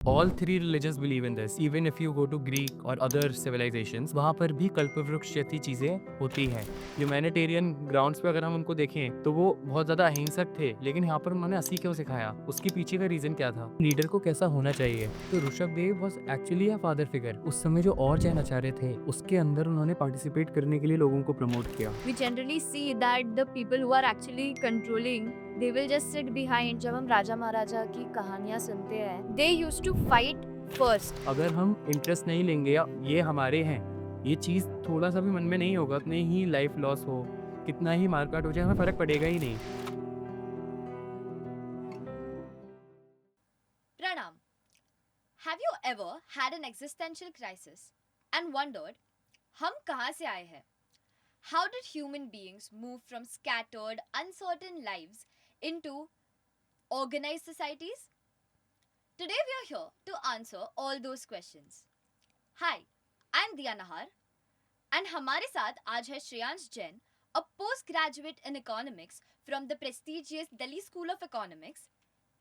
All three religions believe in this. Even if you go to Greek or other civilizations, वहाँ पर भी कल्पवृक्ष जैसी चीजें होती हैं. ह्यूमैनिटेरियन ग्राउंड्स पे अगर हम उनको देखें तो वो बहुत ज्यादा अहिंसक थे, लेकिन यहाँ पर उन्होंने असली क्यों सिखाया, उसके पीछे का रीजन क्या था, लीडर को कैसा होना चाहिए. तो Rishabh Dev was actually a father figure. उस समय जो और जैन आचार्य थे उसके अंदर उन्होंने पार्टिसिपेट करने के लिए लोगों को प्रमोट किया. We generally see that the people who are actually controlling, they will just sit behind. जब हम राजा महाराजा की कहानियाँ सुनते हैं, they used to fight first. अगर हम इंटरेस्ट नहीं लेंगे या ये हमारे हैं, ये चीज़ थोड़ा सा भी मन में नहीं होगा, उतने ही लाइफ लॉस हो, कितना ही मारकाट हो जाए, हमें फ़र्क पड़ेगा ही नहीं. Pranam, have you ever had an existential crisis and wondered, हम कहाँ से आए हैं? How did human beings move from scattered, uncertain lives into organized societies? Today we are here to answer all those questions. Hi, I'm Diya Nahar and हमारे साथ आज है Shreyansh Jain, a postgraduate in economics from the prestigious Delhi School of Economics.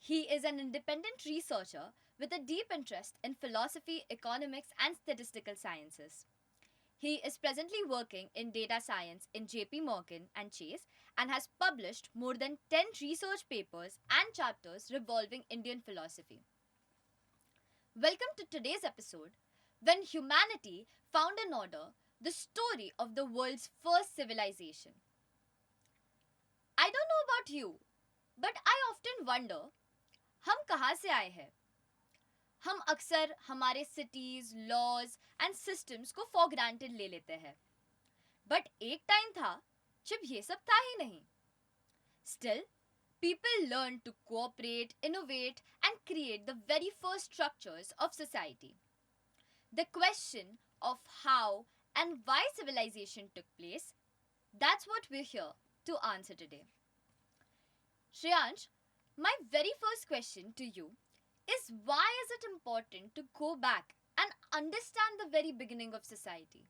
He is an independent researcher with a deep interest in philosophy, economics, and statistical sciences. He is presently working in data science in JP Morgan and Chase and has published more than 10 research papers and chapters revolving Indian philosophy. Welcome to today's episode, When Humanity Found an Order, the story of the world's first civilization. I don't know about you, but I often wonder, हम कहाँ से आए हैं? हम अक्सर हमारे cities, laws and systems को for granted ले लेते हैं, बट एक टाइम था जब ये सब था ही नहीं. Still, people learned to cooperate, innovate, and create the very first structures of society. The question of how and why civilization took place, that's what we're here to answer today. Shreyansh, my very first question to you is, why is it important to go back and understand the very beginning of society?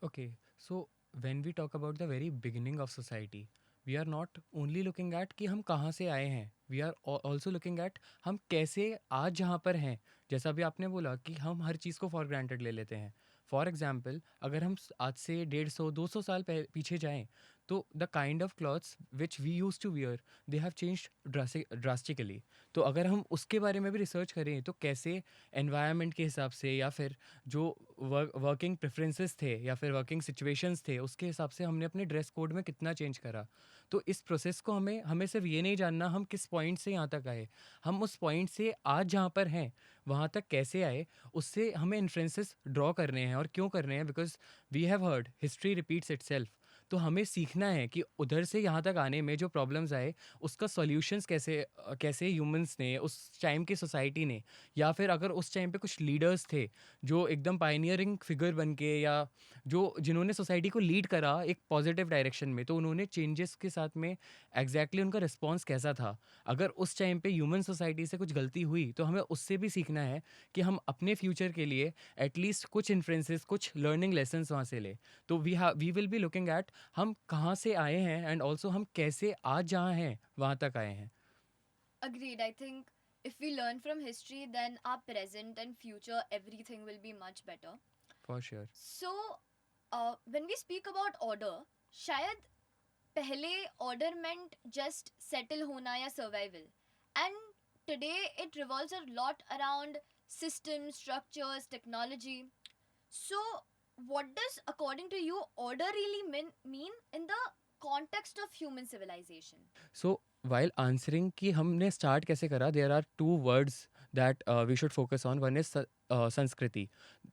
Okay, so when we talk about the very beginning of society, we are not only looking at कि हम कहाँ से आए हैं, we are also looking at हम कैसे आज जहाँ पर हैं. जैसा भी आपने बोला कि हम हर चीज़ को फॉर ग्रांटेड ले लेते हैं. फॉर एग्जाम्पल, अगर हम आज से 150-200 साल पीछे जाएं, तो the kind of clothes which we use to wear, they have change drastically. तो अगर हम उसके बारे में भी रिसर्च करें तो कैसे एनवायरनमेंट के हिसाब से या फिर जो वर्किंग प्रेफरेंसेस थे या फिर वर्किंग सिचुएशंस थे उसके हिसाब से हमने अपने ड्रेस कोड में कितना चेंज करा. तो इस प्रोसेस को हमें हमें सिर्फ ये नहीं जानना हम किस पॉइंट से यहाँ तक आए, हम उस पॉइंट से आज जहाँ पर हैं वहाँ तक कैसे आए, उससे हमें इन्फ्लुएंसेस ड्रॉ करने हैं. और क्यों करने हैं? Because we have heard history repeats itself. तो हमें सीखना है कि उधर से यहाँ तक आने में जो प्रॉब्लम्स आए उसका सॉल्यूशंस कैसे ह्यूमंस ने, उस टाइम की सोसाइटी ने, या फिर अगर उस टाइम पे कुछ लीडर्स थे जो एकदम पायनियरिंग फिगर बन के या जिन्होंने सोसाइटी को लीड करा एक पॉजिटिव डायरेक्शन में, तो उन्होंने चेंजेस के साथ में एग्जैक्टली उनका रिस्पॉन्स कैसा था. अगर उस टाइम पे ह्यूमन सोसाइटी से कुछ गलती हुई तो हमें उससे भी सीखना है कि हम अपने फ्यूचर के लिए एटलीस्ट कुछ इन्फ्लुएंसेस, कुछ लर्निंग लेसन्स वहाँ से ले. तो we will be looking at हम कहाँ से आए हैं एंड ऑल्सो हम कैसे आज जहाँ हैं वहाँ तक आए हैं. Agreed. I think if we learn from history, then our present and future, everything will be much better. For sure. So, when we speak about order, शायद पहले order meant just settle होना या survival. And today it revolves a lot around systems, structures, technology. So, what does, according to you, order really mean in the context of human civilization? So while answering कि हमने start कैसे करा, there are two words that we should focus on. One is sanskriti.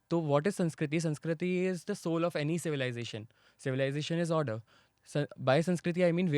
तो what is sanskriti? Sanskriti is the soul of any civilization. Civilization is order. By Sanskriti, I mean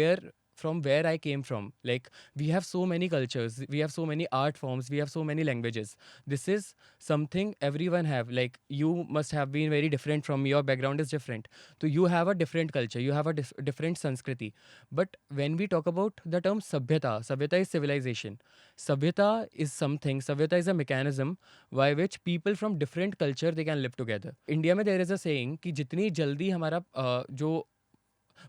from where I came from. Like, we have so many cultures, we have so many art forms, we have so many languages. This is something everyone have. Like, you must have been very different from your background is different. So you have a different culture, you have a different Sanskriti. But when we talk about the term Sabhyata is civilization. Sabhyata is a mechanism by which people from different culture they can live together. India में there is a saying कि जितनी जल्दी हमारा जो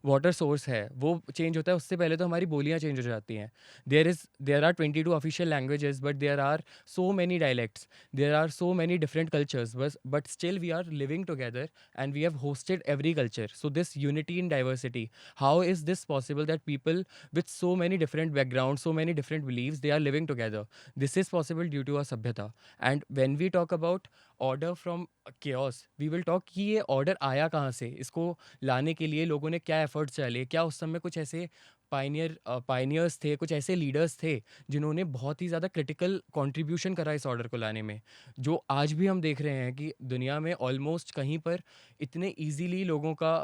water source है वो change होता है, उससे पहले तो हमारी बोलियाँ चेंज हो जाती हैं। There are 22 official languages, but there are so many dialects, there are so many different cultures, but still we are living together and we have hosted every culture. So this unity in diversity, how is this possible that people with so many different backgrounds, so many different beliefs, they are living together? This is possible due to our sabhyata. And when we talk about order from chaos, we will talk कि ये order आया कहाँ से, इसको लाने के लिए लोगों ने क्या एफर्ट्स डाले, क्या उस समय कुछ ऐसे पायनियर्स थे, कुछ ऐसे लीडर्स थे जिन्होंने बहुत ही ज़्यादा क्रिटिकल कंट्रीब्यूशन करा इस ऑर्डर को लाने में, जो आज भी हम देख रहे हैं कि दुनिया में ऑलमोस्ट कहीं पर इतने इजीली लोगों का,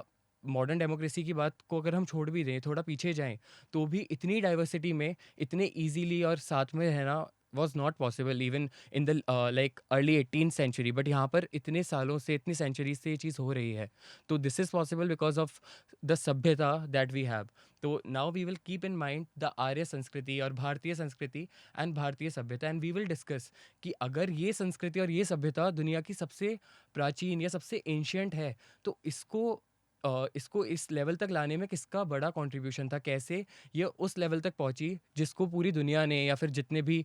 मॉडर्न डेमोक्रेसी की बात को अगर हम छोड़ भी दें, थोड़ा पीछे जाएं, तो भी इतनी डाइवर्सिटी में इतने इजीली और साथ में रहना was not possible even in the like early 18th century, but यहाँ पर इतने सालों से, इतनी सेंचुरीज से ये चीज़ हो रही है। तो this is possible because of the सभ्यता दैट वी हैव। तो now we will keep in mind the Arya संस्कृति और भारतीय संस्कृति एंड भारतीय सभ्यता, एंड वी विल डिस्कस कि अगर ये संस्कृति और ये सभ्यता दुनिया की सबसे प्राचीन या सबसे एंशियंट है, तो इसको इस लेवल तक लाने में किसका बड़ा कंट्रीब्यूशन था, कैसे ये उस लेवल तक पहुंची जिसको पूरी दुनिया ने या फिर जितने भी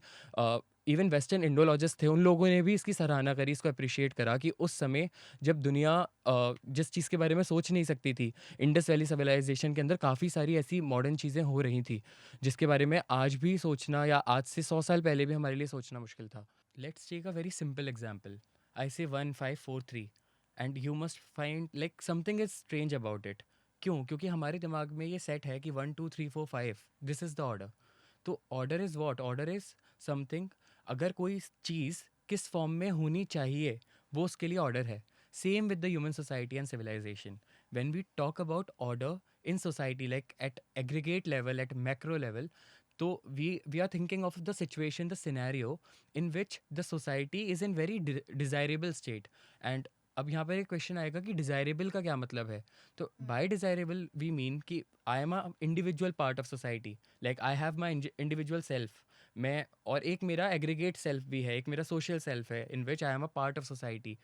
इवन वेस्टर्न इंडोलॉजिस्ट थे उन लोगों ने भी इसकी सराहना करी, इसको अप्रिशिएट करा कि उस समय जब दुनिया जिस चीज़ के बारे में सोच नहीं सकती थी, इंडस वैली सिविलाइजेशन के अंदर काफ़ी सारी ऐसी मॉडर्न चीज़ें हो रही थी जिसके बारे में आज भी सोचना या आज से 100 साल पहले भी हमारे लिए सोचना मुश्किल था। Let's take a very simple example. I say 1 5 4 3 and you must find like something is strange about it. क्यों? क्योंकि हमारे दिमाग में ये सेट है कि 1 2 3 4 5 दिस इज़ द ऑर्डर। तो order is what? Order is something, अगर कोई चीज़ किस फॉर्म में होनी चाहिए वो उसके लिए ऑर्डर है। Same with the human society and civilization. When we talk about order in society like at aggregate level, at macro level, तो we are thinking of the situation, the scenario in which the society is in very desirable state. And अब यहाँ पर एक question आएगा कि desirable का क्या मतलब है? तो बाय डिज़ायरेबल वी मीन कि I am a individual part of society, like I have my individual self, मैं, और एक मेरा एग्रीगेट सेल्फ भी है, एक मेरा सोशल सेल्फ है in which I am a part of society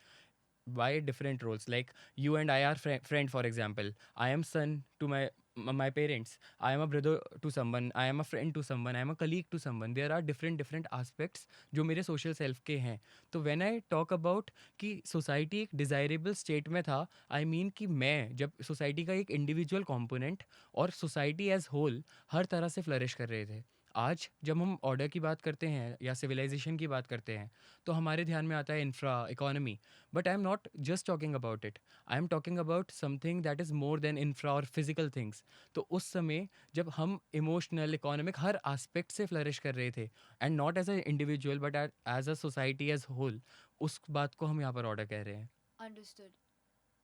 by different roles. Like you and I are friend, for example. I am son to my parents, I am a brother to someone, I am a friend to someone, I am a colleague to someone. There are different aspects जो मेरे social self के हैं। तो when I talk about कि society एक desirable state में था, I mean कि मैं जब society का एक individual component और society as whole हर तरह से flourish कर रहे थे। आज जब हम ऑर्डर की बात करते हैं या सिविलाइजेशन की बात करते हैं, तो हमारे ध्यान में आता है infra, economy. But I am not just talking about it, I am talking about something that is more than infra और फिजिकल थिंग्स। तो उस समय जब हम इमोशनल, इकोनॉमिक हर एस्पेक्ट से फ्लरिश कर रहे थे, and not as a individual but as a society as whole, उस बात को हम यहाँ पर ऑर्डर कह रहे हैं। Understood.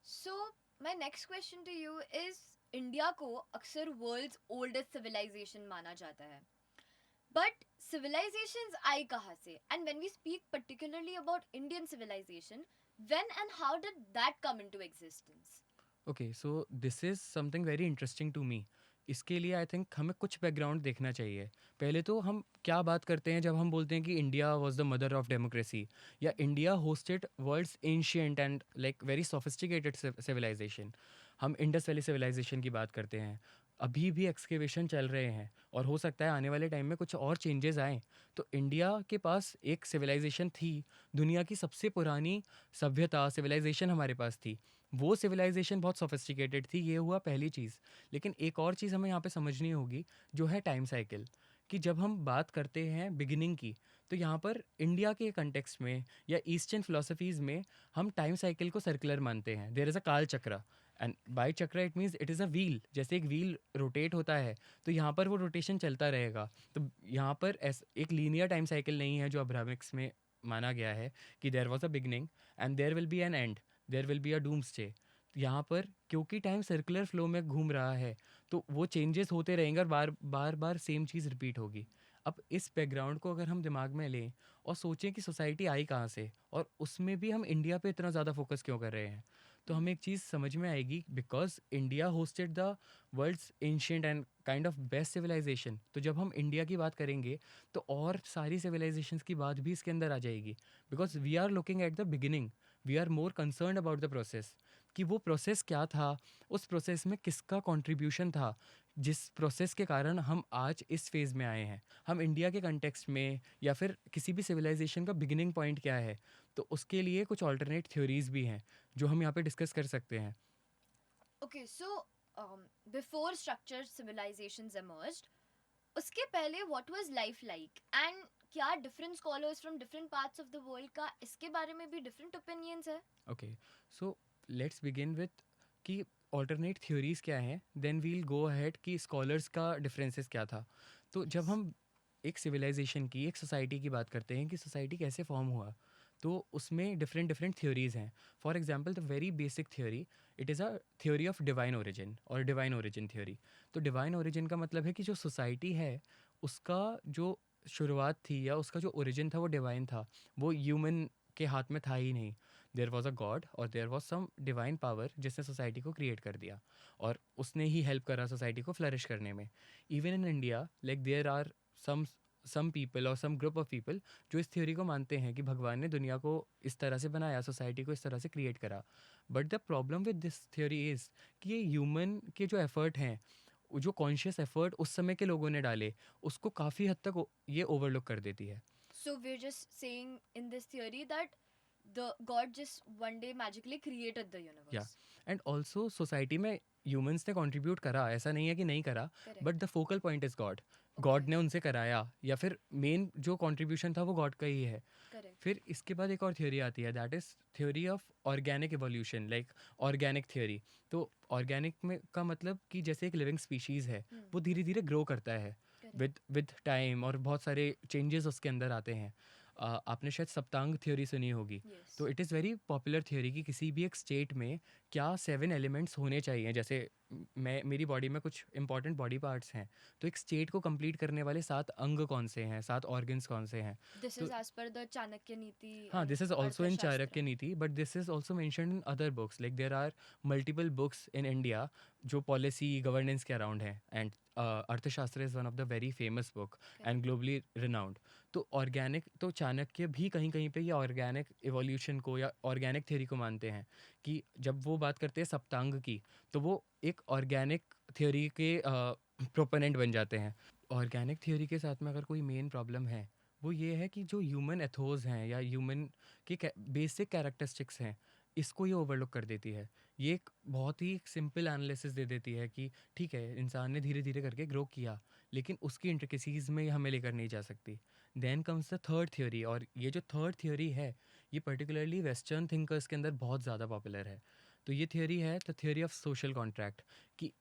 So my next question to you is, India को अक्सर वर्ल्ड्स ओल्डेस्ट सिविलाइजेशन माना जाता है, बट civilizations आई कहाँ से? And when we speak particularly about Indian civilization, when and how did that come into existence? Okay, so this is something very interesting to me. इसके लिए आई थिंक हमें कुछ बैकग्राउंड देखना चाहिए। पहले तो हम क्या बात करते हैं जब हम बोलते हैं कि India was the mother of democracy, या India hosted world's ancient and like very sophisticated civilization. हम इंडस वैली सिविलाइजेशन की बात करते हैं, अभी भी एक्सकेवेशन चल रहे हैं और हो सकता है आने वाले टाइम में कुछ और चेंजेस आएँ। तो इंडिया के पास एक सिविलाइजेशन थी, दुनिया की सबसे पुरानी सभ्यता सिविलाइजेशन हमारे पास थी। वो सिविलाइजेशन बहुत सोफिस्टिकेटेड थी, ये हुआ पहली चीज़। लेकिन एक और चीज़ हमें यहाँ पे समझनी होगी, जो है टाइम साइकिल। कि जब हम बात करते हैं बिगिनिंग की, तो यहाँ पर इंडिया के कंटेक्स्ट में या ईस्टर्न फिलोसफीज़ में हम टाइम साइकिल को सर्कुलर मानते हैं। देयर इज़ अ काल चक्र, एंड बाय चक्र it means it is a wheel. जैसे एक व्हील रोटेट होता है, तो यहाँ पर वो रोटेशन चलता रहेगा। तो यहाँ पर एक लीनियर टाइम साइकिल नहीं है जो अब्राहमिक्स में माना गया है कि there was a beginning and there will be an end, there will be a doomsday. यहाँ पर क्योंकि टाइम सर्कुलर फ्लो में घूम रहा है, तो वो चेंजेस होते रहेंगे और बार बार बार सेम चीज़ रिपीट होगी। अब इस बैकग्राउंड को अगर हम दिमाग में लें और सोचें कि सोसाइटी आई कहाँ से, और उसमें भी हम इंडिया पे इतना ज़्यादा फोकस क्यों कर रहे हैं, तो हमें एक चीज़ समझ में आएगी, because India hosted the world's ancient and kind of best civilization. तो जब हम इंडिया की बात करेंगे, तो और सारी सिविलाइजेशंस की बात भी इसके अंदर आ जाएगी, because we are looking at the beginning, we are more concern about the process कि वो प्रोसेस क्या था, उस प्रोसेस में किसका कंट्रीब्यूशन था, जिस प्रोसेस के कारण हम आज इस फेज़ में आए हैं। हम इंडिया के कंटेक्स्ट में या फिर किसी भी सिविलाइजेशन का बिगिनिंग पॉइंट क्या है, तो उसके लिए कुछ ऑल्टरनेट थ्योरीज भी हैं जो हम यहाँ पे डिस्कस कर सकते हैं। Okay, so before structured civilizations emerged, उसके पहले what was life like? And क्या different scholars from different parts of the world का इसके बारे में भी different opinions है? Okay, so let's begin with कि ऑल्टरनेट थ्योरीज क्या हैं, देन वील गो अहेड कि स्कॉलर्स का डिफरेंसेस क्या था। तो जब हम एक सिविलाइजेशन की, एक सोसाइटी की बात करते हैं कि सोसाइटी कैसे फॉर्म हुआ, तो उसमें डिफरेंट डिफरेंट थ्योरीज हैं। For example the very basic theory, it is a theory of divine origin और डिवाइन ओरिजिन थ्योरी। तो डिवाइन ओरिजिन का मतलब है कि जो सोसाइटी है उसका जो शुरुआत थी या उसका जो ओरिजिन था वो डिवाइन था, वो ह्यूमन के हाथ में था ही नहीं। देयर वॉज अ गॉड और there was some divine power जिसने सोसाइटी को क्रिएट कर दिया और उसने ही हेल्प करा सोसाइटी को फ्लरिश करने में। Even in India like there are some people और सम ग्रुप ऑफ पीपल जो इस थ्योरी को मानते हैं कि भगवान ने दुनिया को इस तरह से बनाया, सोसाइटी को इस तरह से क्रिएट करा। But the problem with this theory is कि ये ह्यूमन के जो एफर्ट हैं, वो जो कॉन्शियस एफर्ट उस समय के लोगों ने डाले, उसको काफ़ी हद तक ये ओवरलुक कर देती है। So we're just saying in this theory that the God just one day magically created the या universe. एंड ऑल्सो सोसाइटी में ह्यूमंस ने कंट्रीब्यूट करा, ऐसा नहीं है कि नहीं करा, but Correct. The focal point is God. God Okay. ने उनसे कराया या फिर मेन जो कंट्रीब्यूशन था वो गॉड का ही है। Correct. फिर इसके बाद एक और थ्योरी आती है, that is theory of organic evolution, like organic theory. तो ऑर्गेनिक में का मतलब कि जैसे एक लिविंग स्पीशीज़ है, Hmm. वो धीरे धीरे ग्रो करता है Correct. विद टाइम और बहुत सारे चेंजेस उसके अंदर आते हैं। आपने शायद सप्तांग थ्योरी सुनी होगी। Yes. तो it is very popular theory कि किसी भी एक स्टेट में क्या 7 एलिमेंट्स होने चाहिए। जैसे मैं, मेरी बॉडी में कुछ इंपॉर्टेंट बॉडी पार्ट्स हैं, तो एक स्टेट को कंप्लीट करने वाले 7 अंग कौन से हैं, 7 ऑर्गन्स कौन से हैं। This तो is as per the Chanakya Niti हाँ, and this is also in Arthashastra. Chanakya Niti, but this is also mentioned in other books, like there are multiple books in India जो पॉलिसी गवर्नेंस के around है। And Arthashastra is one of the very famous book and Correct. Globally renowned. तो organic, तो चाणक्य भी कहीं कहीं पे ये ऑर्गेनिक इवोल्यूशन को या ऑर्गेनिक थ्योरी को मानते हैं कि जब वो बात करते हैं सप्तांग की, तो वो एक ऑर्गेनिक थ्योरी के प्रोपोनेंट बन जाते हैं। ऑर्गेनिक थ्योरी के साथ में अगर कोई मेन प्रॉब्लम है, वो ये है कि जो ह्यूमन एथोज हैं या ह्यूमन के बेसिक कैरेक्टरिस्टिक्स हैं, इसको ये ओवरलुक कर देती है। ये एक बहुत ही सिंपल एनालिसिस दे देती है कि ठीक है, इंसान ने धीरे धीरे करके ग्रो किया, लेकिन उसकी इंट्रिकेसीज में ये हमें लेकर नहीं जा सकती। Then comes the third theory, और ये जो थर्ड थ्योरी है, ये पर्टिकुलरली वेस्टर्न थिंकर्स के अंदर बहुत ज़्यादा पॉपुलर है। तो ये थ्योरी है the theory of social contract, कि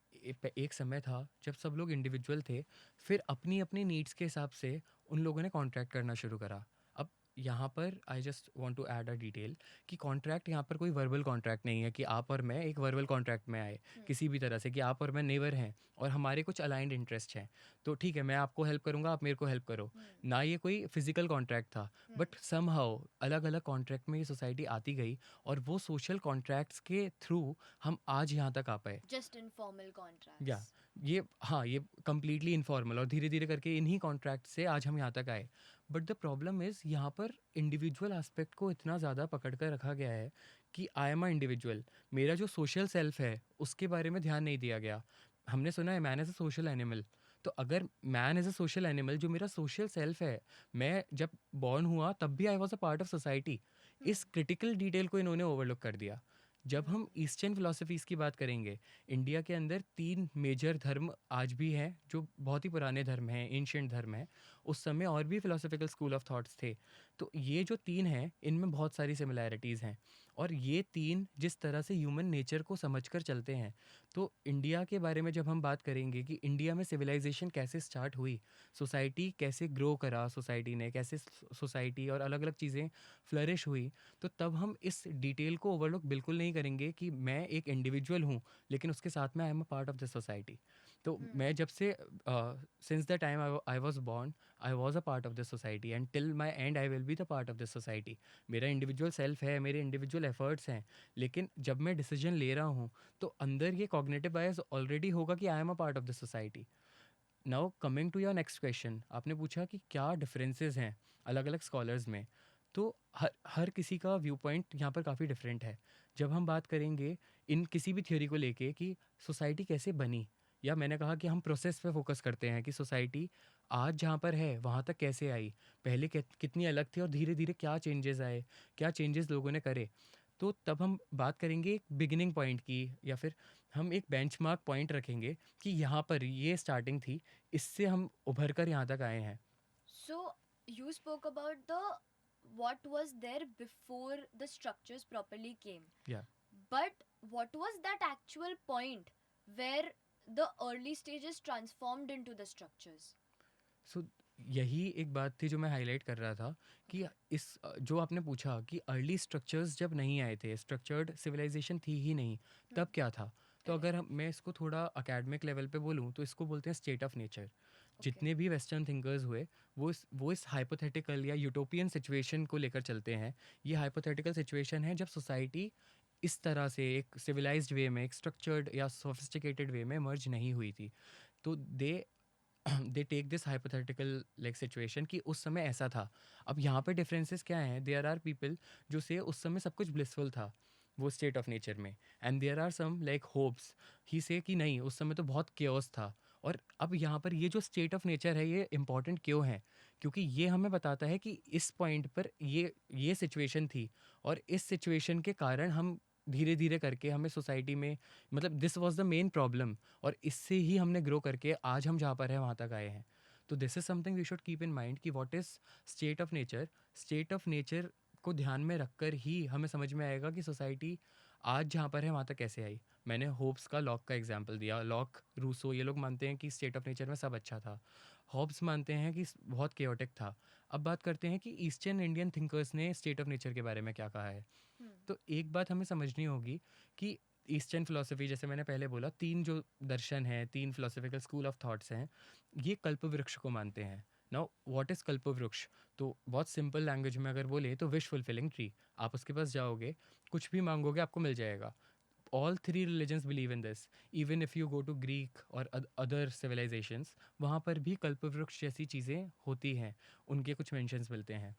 एक समय था जब सब लोग इंडिविजुअल थे, फिर अपनी अपनी नीड्स के हिसाब से उन लोगों ने कॉन्ट्रैक्ट करना शुरू करा। अब यहाँ पर I just want to add a detail कि कॉन्ट्रैक्ट यहाँ पर कोई वर्बल कॉन्ट्रैक्ट नहीं है कि आप और मैं एक वर्बल कॉन्ट्रैक्ट में आए Hmm. किसी भी तरह से, कि आप और मैं नेबर हैं और हमारे कुछ अलाइंड इंटरेस्ट हैं, तो ठीक है, मैं आपको हेल्प करूँगा, आप मेरे को हेल्प करो। Hmm. ना ये कोई फिजिकल कॉन्ट्रैक्ट था, Hmm. बट समहाउ अलग अलग कॉन्ट्रैक्ट में ये सोसाइटी आती गई और वो सोशल कॉन्ट्रैक्ट्स के थ्रू हम आज यहाँ तक आ पाए। Just informal या contracts. ये, हाँ, ये कम्प्लीटली इनफॉर्मल और धीरे धीरे करके इन्हीं कॉन्ट्रैक्ट से आज हम यहाँ तक आए। बट द प्रॉब्लम इज़ यहाँ पर इंडिविजुअल एस्पेक्ट को इतना ज़्यादा पकड़ कर रखा गया है कि आई एम अ इंडिविजुअल, मेरा जो सोशल सेल्फ है उसके बारे में ध्यान नहीं दिया गया। हमने सुना है man as a social animal, तो अगर man as a social animal, जो मेरा सोशल सेल्फ है, मैं जब बॉर्न हुआ तब भी I was a part of society, Hmm. इस क्रिटिकल डिटेल को इन्होंने ओवरलुक कर दिया। जब Hmm. हम ईस्टर्न फिलोसफीज़ की बात करेंगे, इंडिया के अंदर 3 मेजर धर्म आज भी हैं जो बहुत ही पुराने धर्म हैं, एंशिएंट धर्म हैं। उस समय और भी फिलोसॉफिकल स्कूल ऑफ थॉट्स थे। तो ये जो 3 हैं, इनमें बहुत सारी सिमिलैरिटीज़ हैं और ये 3 जिस तरह से ह्यूमन नेचर को समझकर चलते हैं। तो इंडिया के बारे में जब हम बात करेंगे कि इंडिया में सिविलाइजेशन कैसे स्टार्ट हुई, सोसाइटी कैसे ग्रो करा, सोसाइटी ने कैसे सोसाइटी और अलग-अलग चीज़ें फ्लरिश हुई, तो तब हम इस डिटेल को ओवरलुक बिल्कुल नहीं करेंगे कि मैं एक इंडिविजुअल हूँ, लेकिन उसके साथ में I am a part of the society. तो Hmm. मैं जब से since the time I was born, I was a part of the society and till my end I will be the part of the society. मेरा individual self है, मेरे individual efforts हैं, लेकिन जब मैं डिसीजन ले रहा हूँ तो अंदर ये कॉग्निटिव बायस ऑलरेडी होगा कि I am a part of the society. Now coming to your next question, आपने पूछा कि क्या डिफरेंसेस हैं अलग अलग स्कॉलर्स में। तो हर हर किसी का व्यू पॉइंट यहाँ पर काफ़ी डिफरेंट है। जब हम बात करेंगे इन किसी भी थ्योरी को लेके कि सोसाइटी कैसे बनी, या मैंने कहा कि हम प्रोसेस पे फोकस करते हैं कि सोसाइटी आज जहाँ पर है वहाँ तक कैसे आई, पहले कितनी अलग थी और धीरे धीरे क्या चेंजेस आए, क्या चेंजेस लोगों ने करे। तो तब हम बात करेंगे एक बिगिनिंग पॉइंट की, या फिर हम एक बेंचमार्क पॉइंट रखेंगे कि यहाँ पर ये स्टार्टिंग थी, इससे हम उभर कर यहाँ तक आए हैं। So you spoke about the what was there before the structures properly came. या But what was that actual point where the early stages transformed into the structures? सो यही एक बात थी जो मैं हाईलाइट कर रहा था कि Okay. जो आपने पूछा कि अर्ली स्ट्रक्चर्स जब नहीं आए थे, स्ट्रक्चर्ड सिविलाइजेशन थी ही नहीं, तब Hmm. क्या था। तो Correct. अगर मैं इसको थोड़ा अकेडमिक लेवल पे बोलूँ तो इसको बोलते हैं स्टेट ऑफ नेचर। Okay. जितने भी वेस्टर्न थिंकर्स हुए वो इस हाइपोथेटिकल या यूटोपियन सिचुएशन को लेकर चलते हैं। ये हाइपोथेटिकल सिचुएशन है जब सोसाइटी इस तरह से एक सिविलाइज्ड वे में, एक स्ट्रक्चर्ड या सोफिस्टिकेटेड वे में मर्ज नहीं हुई थी। तो they they take this hypothetical like situation कि उस समय ऐसा था। अब यहाँ पे डिफरेंसेस क्या हैं, देयर आर पीपल जो से उस समय सब कुछ ब्लिसफुल था वो स्टेट ऑफ नेचर में, and there are some like hopes ही से कि नहीं, उस समय तो बहुत केओस था। और अब यहाँ पर ये जो स्टेट ऑफ नेचर है ये इम्पॉर्टेंट क्यों है, क्योंकि ये हमें बताता है कि इस पॉइंट पर ये सिचुएशन थी, और इस सिचुएशन के कारण हम धीरे धीरे करके हमें सोसाइटी में, मतलब this was the main problem, और इससे ही हमने ग्रो करके आज हम जहाँ पर हैं वहाँ तक आए हैं। तो this is something we should keep in mind कि what is state of nature. State of nature को ध्यान में रखकर ही हमें समझ में आएगा कि सोसाइटी आज जहाँ पर है वहाँ तक कैसे आई। मैंने होब्स का लॉक का एग्जांपल दिया, लॉक, रूसो, ये लोग मानते हैं कि स्टेट ऑफ नेचर में सब अच्छा था। हॉब्स मानते हैं कि बहुत केओटिक था। अब बात करते हैं कि ईस्टर्न इंडियन थिंकर्स ने स्टेट ऑफ नेचर के बारे में क्या कहा है। Hmm. तो एक बात हमें समझनी होगी कि ईस्टर्न फिलोसफी, जैसे मैंने पहले बोला, तीन जो दर्शन हैं, तीन फिलोसफिकल स्कूल ऑफ थॉट्स हैं, ये कल्प वृक्ष को मानते हैं। नाउ व्हाट इज़ कल्प वृक्ष? तो बहुत सिंपल लैंग्वेज में अगर बोले तो विश फुलफिलिंग ट्री। आप उसके पास जाओगे, कुछ भी मांगोगे आपको मिल जाएगा। All three religions believe in this. Even if you go to Greek और अदर सिविलाइजेशंस, वहाँ पर भी कल्प वृक्ष जैसी चीज़ें होती हैं, उनके कुछ मेंशंस मिलते हैं।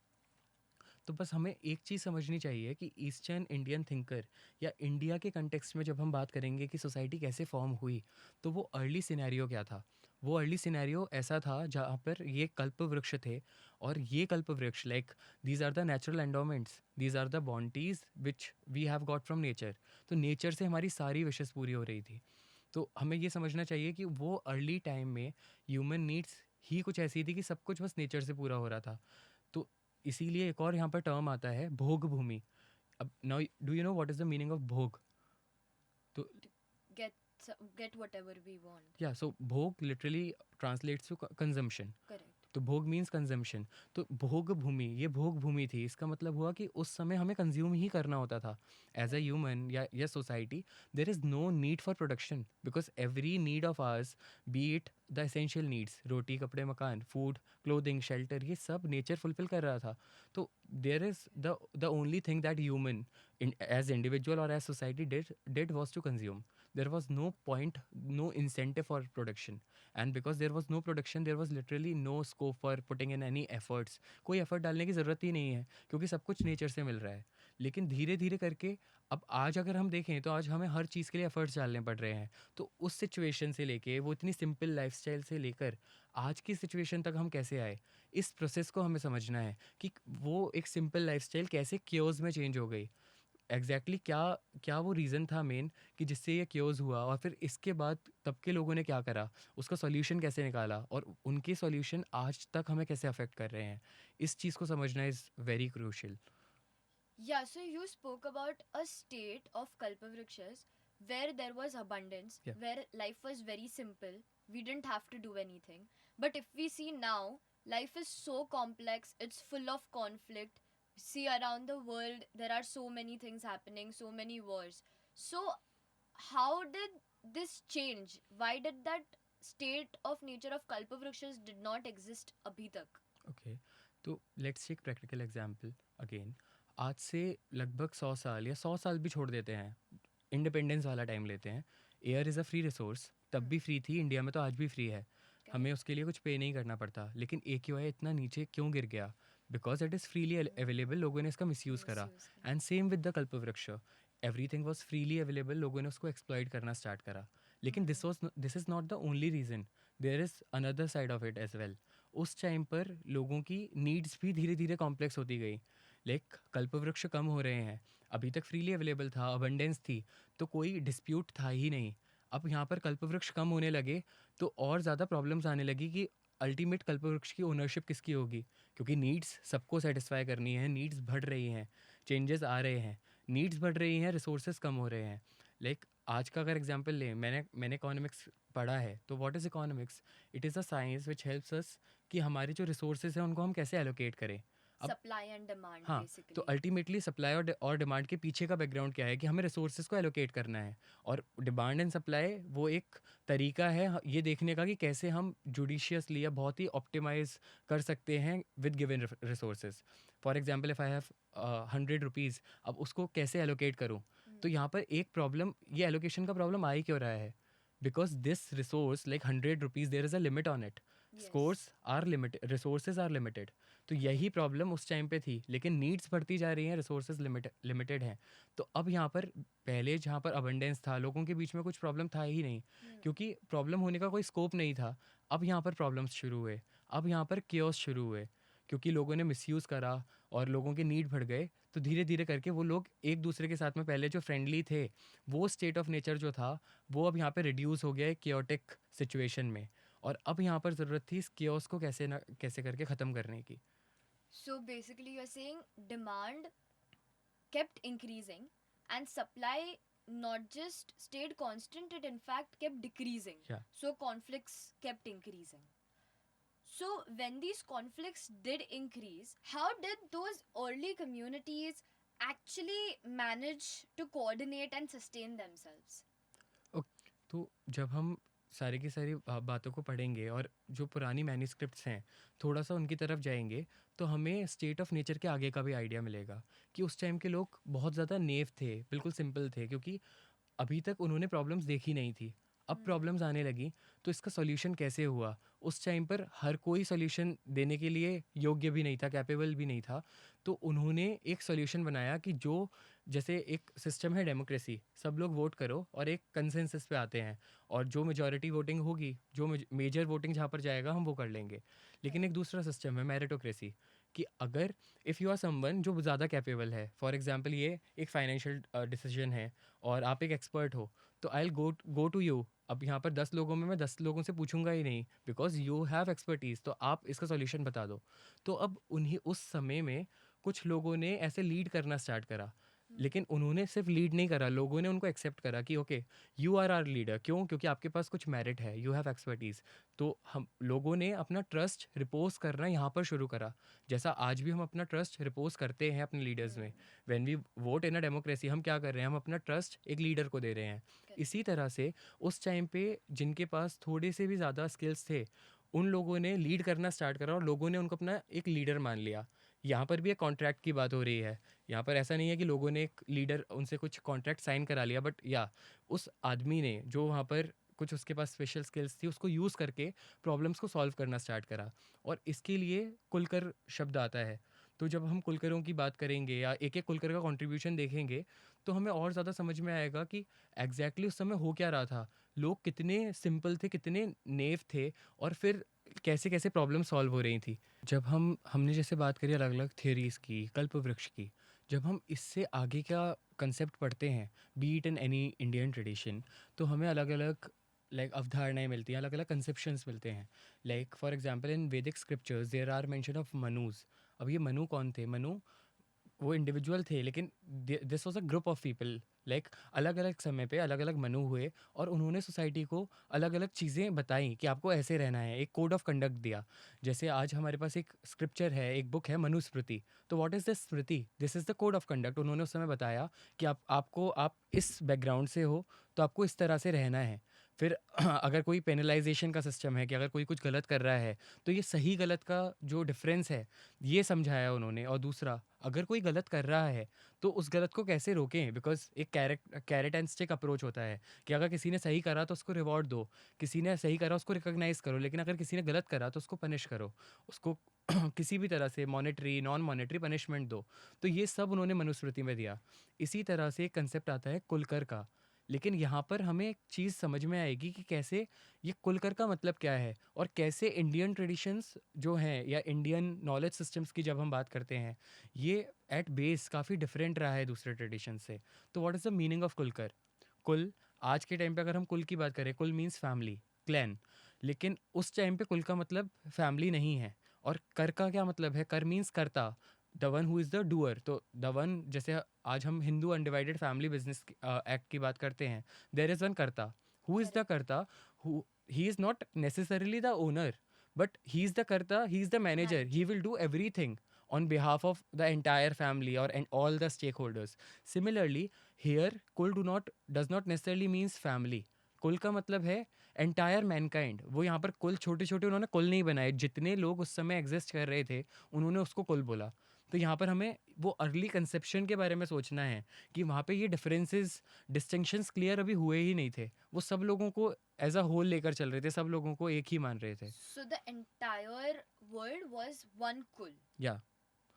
तो बस हमें एक चीज़ समझनी चाहिए कि ईस्टर्न इंडियन थिंकर या इंडिया के कंटेक्स्ट में जब हम बात करेंगे कि सोसाइटी कैसे फॉर्म हुई, तो वो अर्ली सिनेरियो क्या था। वो अर्ली सिनेरियो ऐसा था जहाँ पर ये कल्प वृक्ष थे, और ये कल्प वृक्ष like these are the natural endowments, these are the bounties which we have got from nature. तो नेचर से हमारी सारी विशेष पूरी हो रही थी। तो हमें ये समझना चाहिए कि वो अर्ली टाइम में ह्यूमन नीड्स ही कुछ ऐसी थी कि सब कुछ बस नेचर से पूरा हो रहा था। तो इसीलिए एक और यहाँ पर टर्म आता है भोग भूमि। अब now do you know what is the meaning of भोग? तो Get get whatever we want. या सो भोग literally translates to consumption. Correct. तो भोग मीन्स कंजम्पशन। तो भोग भूमि, ये भोग भूमि थी, इसका मतलब हुआ कि उस समय हमें कंज्यूम ही करना होता था एज अ Correct. ह्यूमन या society. There is no need for production because every need of ours, be it the essential needs, रोटी कपड़े मकान फूड क्लोथिंग शेल्टर, ये सब नेचर फुलफिल कर रहा था। तो there is the only thing that human as individual और as society did was to consume. There was no point, no incentive for production, and because there was no production there was literally no scope for putting in any efforts. कोई effort डालने की ज़रूरत ही नहीं है क्योंकि सब कुछ nature से मिल रहा है। लेकिन धीरे धीरे करके अब आज अगर हम देखें तो आज हमें हर चीज़ के लिए एफर्ट्स डालने पड़ रहे हैं। तो उस सिचुएशन से लेके, वो इतनी सिंपल लाइफस्टाइल से लेकर आज की सिचुएशन तक हम कैसे आए, इस प्रोसेस को हमें समझना है कि वो एक सिंपल लाइफस्टाइल कैसे क्योज में चेंज हो गई। एग्जैक्टली क्या क्या वो रीज़न था मेन कि जिससे ये क्योज हुआ, और फिर इसके बाद तब के लोगों ने क्या करा, उसका सॉल्यूशन कैसे निकाला, और उनके सॉल्यूशन आज तक हमें कैसे अफेक्ट कर रहे हैं। इस चीज़ को समझना is very crucial. Yeah, so you spoke about a state of Kalpavrikshas where there was abundance, या where life was very simple. We didn't have to do anything. But if we see now, life is so complex, it's full of conflict. See, around the world, there are so many things happening, so many wars. So, how did this change? Why did that state of nature of Kalpavrikshas did not exist abhi tak? Okay, तो let's take practical example again. आज से लगभग 100 साल या 100 साल भी छोड़ देते हैं, इंडिपेंडेंस वाला टाइम लेते हैं। Air is a free resource, तब Hmm, भी फ्री थी, इंडिया में तो आज भी फ्री है। हमें correct. उसके लिए कुछ पे नहीं करना पड़ता। लेकिन AQI इतना नीचे क्यों गिर गया? Because it is freely available, लोगों ने इसका मिसयूज़ करा. मिसयूज करा. एंड सेम विद द कल्पवृक्ष, एवरीथिंग वॉज फ्रीली अवेलेबल, लोगों ने उसको एक्सप्लॉइट करना स्टार्ट करा. लेकिन this is not the only reason, there is another side of it as well. उस टाइम पर लोगों की नीड्स भी धीरे धीरे कॉम्प्लेक्स होती गई. लाइक कल्पवृक्ष कम हो रहे हैं, अभी तक फ्रीली अवेलेबल था, अबंडेंस थी, तो कोई डिस्प्यूट था ही नहीं. अब यहाँ पर कल्पवृक्ष कम होने लगे तो और ज़्यादा प्रॉब्लम्स आने लगी कि अल्टीमेट कल्पवृक्ष की ओनरशिप किसकी होगी, क्योंकि नीड्स सबको सेटिस्फाई करनी है, नीड्स बढ़ रही हैं, चेंजेस आ रहे हैं, नीड्स बढ़ रही हैं, रिसोर्सेज कम हो रहे हैं. लाइक आज का अगर एग्जांपल लें, मैंने इकोनॉमिक्स पढ़ा है, तो what is economics? It is a science which helps us कि हमारे जो रिसोर्सेज हैं उनको हम कैसे एलोकेट करें. अब सप्लाई एंड डिमांड हाँ, तो बेसिकली. अल्टीमेटली सप्लाई और डिमांड के पीछे का बैकग्राउंड क्या है कि हमें रिसोर्सेज को एलोकेट करना है. और डिमांड एंड सप्लाई वो एक तरीका है ये देखने का कि कैसे हम जुडिशियसली या बहुत ही ऑप्टिमाइज कर सकते हैं with given resources. For example, if I have 100 rupees, अब उसको कैसे एलोकेट करूँ? तो यहाँ पर एक प्रॉब्लम, ये एलोकेशन का प्रॉब्लम आ ही क्यों रहा है? Because this resource like 100 rupees, there is a limit on it. Yes. Sources are limited, resources are limited. तो यही प्रॉब्लम उस टाइम पे थी, लेकिन नीड्स बढ़ती जा रही हैं, रिसोर्सेज लिमिटेड हैं. तो अब यहाँ पर पहले जहाँ पर अबंडेंस था, लोगों के बीच में कुछ प्रॉब्लम था ही नहीं, क्योंकि प्रॉब्लम होने का कोई स्कोप नहीं था. अब यहाँ पर प्रॉब्लम्स शुरू हुए, अब यहाँ पर केओस शुरू हुए, क्योंकि लोगों ने मिसयूज़ करा और लोगों के नीड बढ़ गए. तो धीरे धीरे करके वो लोग एक दूसरे के साथ में पहले जो फ्रेंडली थे, वो स्टेट ऑफ नेचर जो था, वो अब यहाँ पे रिड्यूस हो गया है केओटिक सिचुएशन में. और अब यहाँ पर ज़रूरत थी इस केओस को कैसे करके ख़त्म करने की. So basically, you're saying demand kept increasing and supply not just stayed constant, it in fact kept decreasing. Yeah. So conflicts kept increasing. So when these conflicts did increase, how did those early communities actually manage to coordinate and sustain themselves? तो जब हम सारी की सारी बातों को पढ़ेंगे और जो पुरानी मैन्युस्क्रिप्ट्स हैं, थोड़ा सा उनकी तरफ जाएंगे, तो हमें स्टेट ऑफ नेचर के आगे का भी आइडिया मिलेगा कि उस टाइम के लोग बहुत ज़्यादा नेव थे, बिल्कुल सिंपल थे, क्योंकि अभी तक उन्होंने प्रॉब्लम्स देखी नहीं थी. अब प्रॉब्लम्स आने लगी, तो इसका सॉल्यूशन कैसे हुआ? उस टाइम पर हर कोई सॉल्यूशन देने के लिए योग्य भी नहीं था, कैपेबल भी नहीं था. तो उन्होंने एक सॉल्यूशन बनाया कि जो, जैसे एक सिस्टम है डेमोक्रेसी, सब लोग वोट करो और एक कंसेंसस पे आते हैं, और जो मेजॉरिटी वोटिंग होगी, जो मेजर वोटिंग जहाँ पर जाएगा हम वो कर लेंगे. लेकिन एक दूसरा सिस्टम है मेरिटोक्रेसी, कि अगर इफ़ यू आर समवन जो ज़्यादा कैपेबल है, फॉर एग्जांपल ये एक फाइनेंशियल डिसीजन है और आप एक एक्सपर्ट हो, तो I will go to you. अब यहाँ पर 10 लोगों में मैं 10 लोगों से पूछूंगा ही नहीं, बिकॉज यू हैव एक्सपर्टीज़, तो आप इसका सॉल्यूशन बता दो. तो अब उन्हीं उस समय में कुछ लोगों ने ऐसे लीड करना स्टार्ट करा. लेकिन उन्होंने सिर्फ लीड नहीं करा, लोगों ने उनको एक्सेप्ट करा कि okay, you are our leader. क्यों? क्योंकि आपके पास कुछ मेरिट है, यू हैव एक्सपर्टीज़. तो हम लोगों ने अपना ट्रस्ट रिपोज करना यहाँ पर शुरू करा, जैसा आज भी हम अपना ट्रस्ट रिपोज करते हैं अपने लीडर्स में. When we vote in a democracy, हम क्या कर रहे हैं? हम अपना ट्रस्ट एक लीडर को दे रहे हैं. इसी तरह से उस टाइम पे जिनके पास थोड़े से भी ज़्यादा स्किल्स थे, उन लोगों ने लीड करना स्टार्ट करा और लोगों ने उनको अपना एक लीडर मान लिया. यहाँ पर भी एक कॉन्ट्रैक्ट की बात हो रही है. यहाँ पर ऐसा नहीं है कि लोगों ने एक लीडर उनसे कुछ कॉन्ट्रैक्ट साइन करा लिया, बट या उस आदमी ने जो वहाँ पर कुछ उसके पास स्पेशल स्किल्स थी, उसको यूज़ करके प्रॉब्लम्स को सॉल्व करना स्टार्ट करा. और इसके लिए कुलकर शब्द आता है. तो जब हम कुलकरों की बात करेंगे या एक एक कुलकर का कंट्रीब्यूशन देखेंगे, तो हमें और ज़्यादा समझ में आएगा कि एग्जैक्टली उस समय हो क्या रहा था, लोग कितने सिंपल थे, कितने नेव थे, और फिर कैसे कैसे प्रॉब्लम सॉल्व हो रही थी. जब हमने जैसे बात करी अलग अलग थियोरीज़ की, कल्पवृक्ष की, जब हम इससे आगे का कंसेप्ट पढ़ते हैं, B it in any Indian tradition, तो हमें अलग अलग लाइक अवधारणाएं मिलती हैं, अलग अलग कंसेप्शंस मिलते हैं. Like for example in Vedic scriptures there are mention of मनुज. अब ये मनु कौन थे? मनु वो इंडिविजुअल थे, लेकिन this was a group of people. Like अलग अलग समय पे अलग अलग मनु हुए और उन्होंने सोसाइटी को अलग अलग चीज़ें बताई कि आपको ऐसे रहना है, एक कोड ऑफ कंडक्ट दिया. जैसे आज हमारे पास एक स्क्रिप्चर है, एक बुक है मनुस्मृति. तो what is this Smriti? This is the code of conduct. उन्होंने उस समय बताया कि आप इस बैकग्राउंड से हो तो आपको इस तरह से रहना है. फिर अगर कोई पेनलाइजेशन का सिस्टम है कि अगर कोई कुछ गलत कर रहा है तो ये सही गलत का जो डिफरेंस है ये समझाया उन्होंने। और दूसरा, अगर कोई गलत कर रहा है तो उस गलत को कैसे रोकें, बिकॉज एक कैरेट एंड स्टिक अप्रोच होता है कि अगर किसी ने सही करा तो उसको रिवॉर्ड दो, किसी ने सही करा उसको रिकॉग्नाइज करो, लेकिन अगर किसी ने गलत करा तो उसको पनिश करो, उसको किसी भी तरह से मॉनेटरी नॉन मॉनेटरी पनिशमेंट दो। तो ये सब उन्होंने मनुस्मृति में दिया। इसी तरह से एक कंसेप्ट आता है कुलकर का। लेकिन यहाँ पर हमें एक चीज़ समझ में आएगी कि कैसे ये कुलकर का मतलब क्या है, और कैसे इंडियन ट्रेडिशंस जो हैं या इंडियन नॉलेज सिस्टम्स की जब हम बात करते हैं, ये एट बेस काफ़ी डिफरेंट रहा है दूसरे ट्रेडिशन से। तो what is the meaning of Kulkar? कुल, आज के टाइम पे अगर हम कुल की बात करें, कुल मीन्स फैमिली, क्लैन। लेकिन उस टाइम पे कुल का मतलब फैमिली नहीं है। और कर का क्या मतलब है? कर means karta, the one who is the doer. तो द वन, जैसे आज हम Hindu undivided family business act की बात करते हैं, there is one karta. Who is the Correct. Karta? Who, he is not necessarily the owner, but he is the karta, he is the manager, he Manager. Will do everything on behalf of the entire family or and all the stakeholders. Similarly, here kul does not necessarily means family. कुल का मतलब है entire Mankind. वो यहाँ पर कुल छोटे छोटे उन्होंने कुल नहीं बनाए, जितने लोग उस समय एग्जिस्ट कर रहे थे उन्होंने उसको कुल बोला। तो यहाँ पर हमें वो अर्ली कंसेप्शन के बारे में सोचना है कि वहाँ पे ये डिफरेंसेस, डिस्टिंक्शंस क्लियर अभी हुए ही नहीं थे। वो सब लोगों को एज अ होल लेकर चल रहे थे, सब लोगों को एक ही मान रहे थे। So the entire world was one kul. या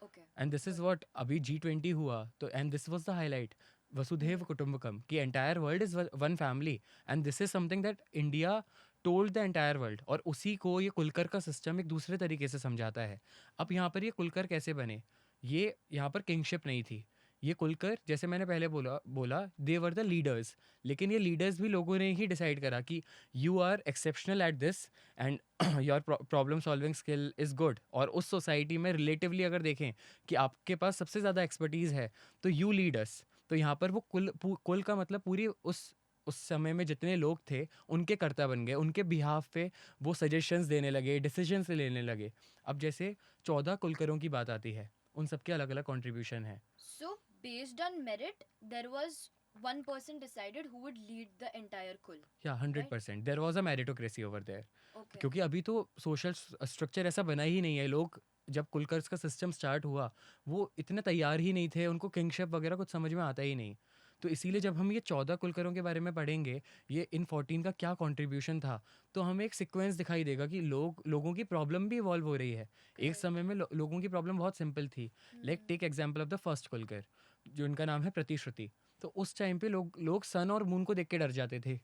Okay, and this is good. What अभी G20 हुआ, तो and this was the highlight, वसुधैव Hmm. कुटुंबकम, कि entire world is one family. And this is something that India told the entire world, और उसी को ये कुलकर का सिस्टम एक दूसरे तरीके से समझाता है। अब यहाँ पर ये कुलकर कैसे बने? ये यहाँ पर किंगशिप नहीं थी। ये कुलकर, जैसे मैंने पहले बोला बोला दे वर द लीडर्स। लेकिन ये लीडर्स भी लोगों ने ही डिसाइड करा कि you are exceptional at this and your problem solving skill is good. और उस सोसाइटी में रिलेटिवली अगर देखें कि आपके पास सबसे ज़्यादा एक्सपर्टीज़ है, तो यू लीड अस। तो यहाँ पर वो कुल का मतलब पूरी उस समय में जितने लोग थे उनके कर्ता बन गए, उनके बिहाफ पे वो सजेशंस देने लगे, डिसीजंस लेने लगे। अब जैसे 14 कुलकरों की बात आती है, उन सबके अलग अलग कॉन्ट्रीब्यूशन है। So based on merit, there was one person decided who would lead the entire kul, या right? 100% there was a meritocracy over there. Okay. क्योंकि अभी तो सोशल स्ट्रक्चर ऐसा बना ही नहीं है। लोग जब कुलकर्स का सिस्टम स्टार्ट हुआ वो इतने तैयार ही नहीं थे, उनको किंगशिप वगैरह कुछ समझ में आता ही नहीं। तो इसीलिए जब हम ये 14 कुलकरों के बारे में पढ़ेंगे, ये इन 14 का क्या कंट्रीब्यूशन था, तो हमें एक सीक्वेंस दिखाई देगा कि लोगों की प्रॉब्लम भी इवॉल्व हो रही है। एक Correct. समय में लोगों की प्रॉब्लम बहुत सिंपल थी। Like Hmm. Take example of the first Kulkar, जो इनका नाम है प्रतिश्रुति। तो उस टाइम पे लोग लोग सन और मून को देख के डर जाते थे।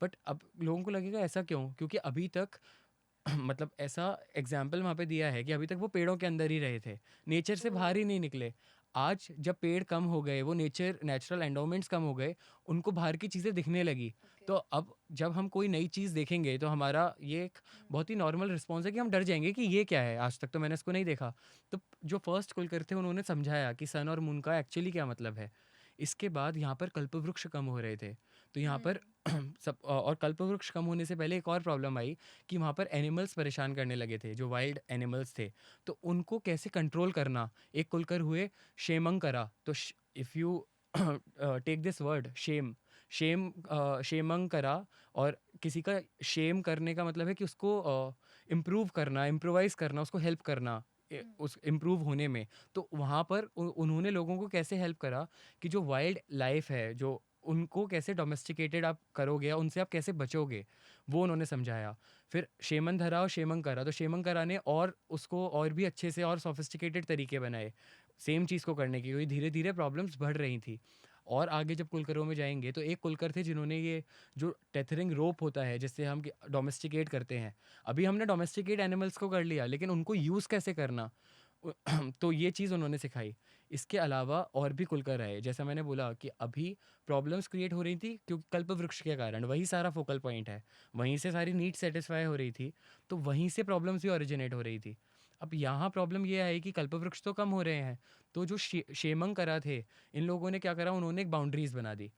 बट अब लोगों को लगेगा ऐसा क्यों? क्योंकि अभी तक मतलब ऐसा एग्जाम्पल वहाँ पे दिया है कि अभी तक वो पेड़ों के अंदर ही रहे थे, नेचर से बाहर ही Oh. नहीं निकले। आज जब पेड़ कम हो गए, वो नेचुरल एंडोमेंट्स कम हो गए, उनको बाहर की चीज़ें दिखने लगी। Okay. तो अब जब हम कोई नई चीज़ देखेंगे तो हमारा ये एक Hmm. बहुत ही नॉर्मल रिस्पॉन्स है कि हम डर जाएंगे कि ये क्या है, आज तक तो मैंने इसको नहीं देखा। तो जो फर्स्ट कुलकर थे उन्होंने समझाया कि सन और मून का एक्चुअली क्या मतलब है। इसके बाद यहाँ पर कल्पवृक्ष कम हो रहे थे, तो यहाँ पर Hmm. और कल्पवृक्ष कम होने से पहले एक और प्रॉब्लम आई कि वहाँ पर एनिमल्स परेशान करने लगे थे, जो वाइल्ड एनिमल्स थे। तो उनको कैसे कंट्रोल करना, एक कुलकर हुए शेमंकरा। तो if you take this word Shem, Shemankara, और किसी का शेम करने का मतलब है कि उसको इम्प्रूव करना, इम्प्रोवाइज करना, उसको हेल्प करना Hmm. उस इम्प्रूव होने में। तो वहाँ पर उन्होंने लोगों को कैसे हेल्प करा कि जो वाइल्ड लाइफ है, जो उनको कैसे डोमेस्टिकेटेड आप करोगे या उनसे आप कैसे बचोगे, वो उन्होंने समझाया। फिर शेमन धरा और शेमंग करा, तो शेमंग करा ने और उसको और भी अच्छे से और सोफिस्टिकेटेड तरीके बनाए सेम चीज़ को करने की, क्योंकि धीरे धीरे प्रॉब्लम्स बढ़ रही थी। और आगे जब कुलकरों में जाएंगे तो एक कुलकर थे जिन्होंने ये जो टेथरिंग रोप होता है जिससे हम डोमेस्टिकेट करते हैं, अभी हमने डोमेस्टिकेट एनिमल्स को कर लिया, लेकिन उनको यूज़ कैसे करना, तो ये चीज़ उन्होंने सिखाई। इसके अलावा और भी कुलकर आए, जैसा मैंने बोला कि अभी प्रॉब्लम्स क्रिएट हो रही थी क्योंकि कल्प वृक्ष के कारण, वही सारा फोकल पॉइंट है, वहीं से सारी नीड सेटिस्फाई हो रही थी, तो वहीं से प्रॉब्लम्स भी ओरिजिनेट हो रही थी। अब यहाँ प्रॉब्लम ये आई कि कल्प वृक्ष तो कम हो रहे हैं, तो जो शेमंग करा थे, इन लोगों ने क्या करा, उन्होंने एक बाउंड्रीज बना दी।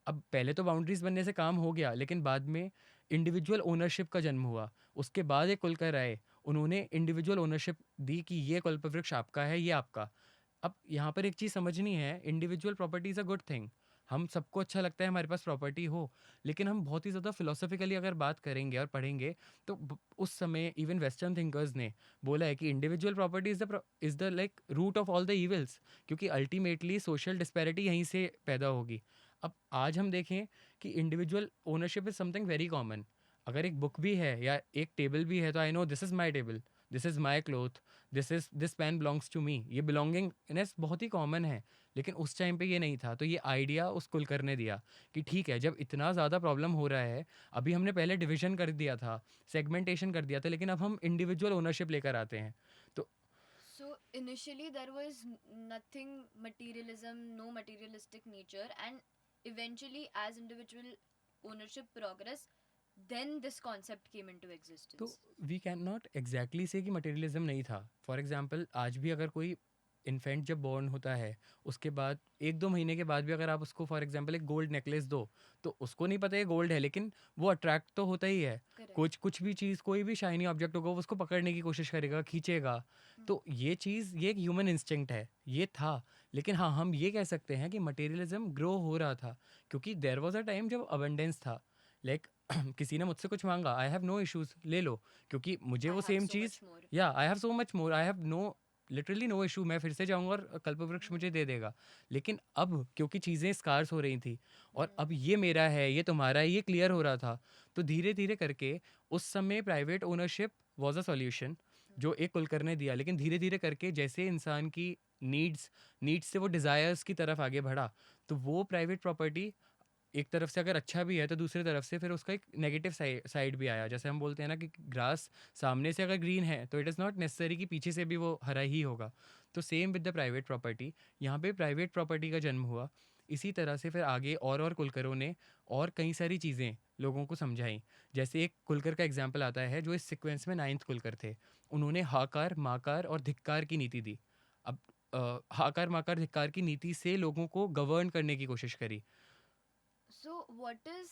अब पहले तो बाउंड्रीज बनने से काम हो गया, लेकिन बाद में इंडिविजुअल ओनरशिप का जन्म हुआ। उसके बाद एक कुलकर आए, उन्होंने इंडिविजुअल ओनरशिप दी कि ये कल्पवृक्ष आपका है, ये आपका। अब यहाँ पर एक चीज़ समझनी है, individual property is a good thing. हम सबको अच्छा लगता है हमारे पास प्रॉपर्टी हो, लेकिन हम बहुत ही ज़्यादा फिलोसफिकली अगर बात करेंगे और पढ़ेंगे तो उस समय इवन वेस्टर्न थिंकर्स ने बोला है कि individual property is the like root of all the evils, क्योंकि अल्टीमेटली सोशल डिस्पैरिटी यहीं से पैदा होगी। अब आज हम देखें कि individual ownership is something very common. अगर एक बुक भी है या एक टेबल भी है तो I know this is my table, this is my cloth, this pen belongs to me. ये बिलोंगिंगनेस बहुत ही कॉमन है, लेकिन उस टाइम पे ये नहीं था। तो ये आइडिया उस कुलकर ने दिया कि ठीक है, जब इतना ज़्यादा प्रॉब्लम हो रहा है, अभी हमने पहले डिवीजन कर दिया था, सेगमेंटेशन कर दिया था, लेकिन अब हम इंडिविजुअल ओनरशिप लेकर आते हैं। तो So initially there was nothing materialism, no materialistic nature, and eventually as individual ownership progress, then this concept came into तो existence. We can not exactly say कि मटेरियलिज्म नहीं था। फॉर एग्जांपल आज भी अगर कोई इन्फेंट जब बॉर्न होता है, उसके बाद 1-2 महीने के बाद भी अगर आप उसको फॉर एग्जांपल एक गोल्ड नेकलेस दो, तो उसको नहीं पता ये गोल्ड है, लेकिन वो अट्रैक्ट तो होता ही है। Correct. कुछ कुछ भी चीज़, कोई भी शाइनी ऑब्जेक्ट होगा, वो उसको पकड़ने की कोशिश करेगा, खींचेगा। तो ये चीज़, ये एक ह्यूमन इंस्टिंक्ट है, ये था। लेकिन हाँ, हम ये कह सकते हैं कि मटेरियलिज्म ग्रो हो रहा था, क्योंकि देयर वाज अ टाइम जब अबंडेंस था। लाइक किसी ने मुझसे कुछ मांगा, आई हैव नो इश्यूज, ले लो, क्योंकि मुझे I वो have सेम so चीज़, much more. या I have so much more, I have no, literally no issue, मैं फिर से जाऊंगा और कल्पवृक्ष मुझे दे देगा। लेकिन अब क्योंकि चीज़ें स्कार्स हो रही थी और अब ये मेरा है, ये तुम्हारा है, ये क्लियर हो रहा था, तो धीरे धीरे करके उस समय private ownership was a solution जो एक कुलकर ने दिया। लेकिन धीरे धीरे करके जैसे इंसान की नीड्स नीड्स से वो डिज़ायर्स की तरफ आगे बढ़ा, तो वो प्राइवेट प्रॉपर्टी एक तरफ से अगर अच्छा भी है तो दूसरी तरफ से फिर उसका एक नेगेटिव साइड भी आया। जैसे हम बोलते हैं ना कि ग्रास सामने से अगर ग्रीन है तो इट इज़ नॉट नेसेसरी कि पीछे से भी वो हरा ही होगा। तो same with the private property, यहाँ पे प्राइवेट प्रॉपर्टी का जन्म हुआ। इसी तरह से फिर आगे और कुलकरों ने और कई सारी चीज़ें लोगों को समझाई। जैसे एक कुलकर का एग्जाम्पल आता है जो इस सिक्वेंस में 9th कुलकर थे। उन्होंने हाकार, माकार और धिक्कार की नीति दी। अब हाकार, माकार, धिक्कार की नीति से लोगों को गवर्न करने की कोशिश करी। So what is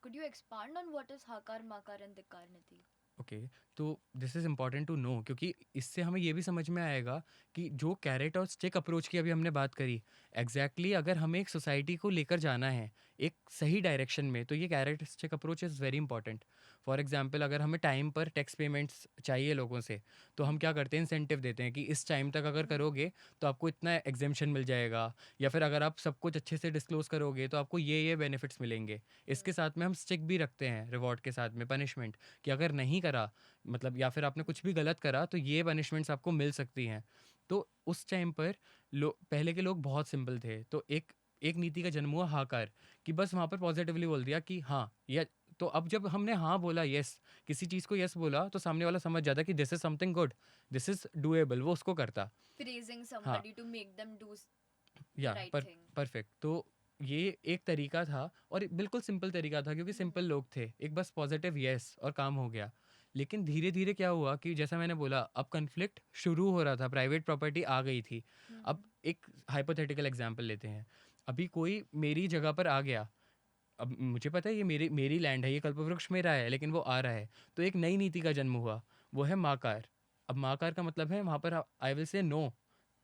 could you expand on what is Hakar, Makar and Dikar Niti? Okay, तो this is important to know, क्योंकि इससे हमें ये भी समझ में आएगा कि जो कैरेट और स्टिक अप्रोच की अभी हमने बात करी, अगर हमें एक सोसाइटी को लेकर जाना है एक सही डायरेक्शन में, तो ये carrot stick approach is very important. For example अगर हमें टाइम पर टैक्स पेमेंट्स चाहिए लोगों से, तो हम क्या करते हैं, इंसेंटिव देते हैं कि इस टाइम तक अगर करोगे तो आपको इतना एग्जेम्पशन मिल जाएगा, या फिर अगर आप सब कुछ अच्छे से डिस्क्लोज करोगे तो आपको ये बेनिफिट्स मिलेंगे। इसके साथ में हम स्टिक भी रखते हैं रिवॉर्ड के साथ में पनिशमेंट, कि अगर नहीं करा, मतलब या फिर आपने कुछ भी गलत करा, तो ये पनिशमेंट्स आपको मिल सकती हैं। तो उस टाइम पर पहले के लोग बहुत सिंपल थे, तो एक एक नीति का जन्म हुआ हाकार, कि बस वहाँ पर पॉजिटिवली बोल दिया कि हाँ ये। तो अब जब हमने हाँ बोला, यस, किसी चीज़ को यस बोला, तो सामने वाला समझ जाता कि this is something good, this is doable, वो उसको करता। Praising हाँ, somebody to make them do the या right पर thing. परफेक्ट। तो ये एक तरीका था, और एक बिल्कुल सिंपल तरीका था, क्योंकि सिंपल लोग थे, एक बस पॉजिटिव यस और काम हो गया। लेकिन धीरे धीरे क्या हुआ कि जैसा मैंने बोला, अब कन्फ्लिक्ट शुरू हो रहा था, प्राइवेट प्रॉपर्टी आ गई थी। अब एक हाइपोथेटिकल एग्जांपल लेते हैं। अभी कोई मेरी जगह पर आ गया, अब मुझे पता है ये मेरी मेरी लैंड है, ये कल्पवृक्ष मेरा है, लेकिन वो आ रहा है। तो एक नई नीति का जन्म हुआ, वो है माकार। अब माकार का मतलब है वहाँ पर आई विल से नो।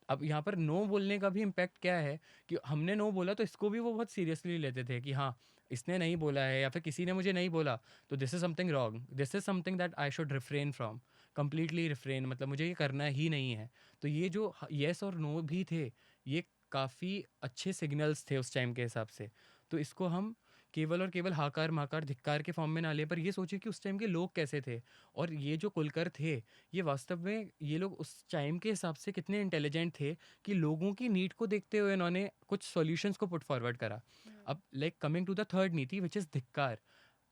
अब यहाँ पर नो बोलने का भी इम्पैक्ट क्या है, कि हमने नो बोला तो इसको भी वो बहुत सीरियसली लेते थे कि हाँ, इसने नहीं बोला है या फिर किसी ने मुझे नहीं बोला, तो this is something wrong, this is something that I should refrain from, completely refrain, मतलब मुझे ये करना ही नहीं है। तो ये जो येस और नो भी थे, ये काफ़ी अच्छे सिग्नल्स थे उस टाइम के हिसाब से। तो इसको हम केवल और केवल हाकार, माकार, धिक्कार के फॉर्म में ना ले, पर ये सोचिए कि उस टाइम के लोग कैसे थे। और ये जो कुलकर थे, ये वास्तव में ये लोग उस टाइम के हिसाब से कितने इंटेलिजेंट थे कि लोगों की नीड को देखते हुए इन्होंने कुछ सॉल्यूशंस को पुट फॉरवर्ड करा। अब like coming to the third नीति विच इज़ धिक्कार।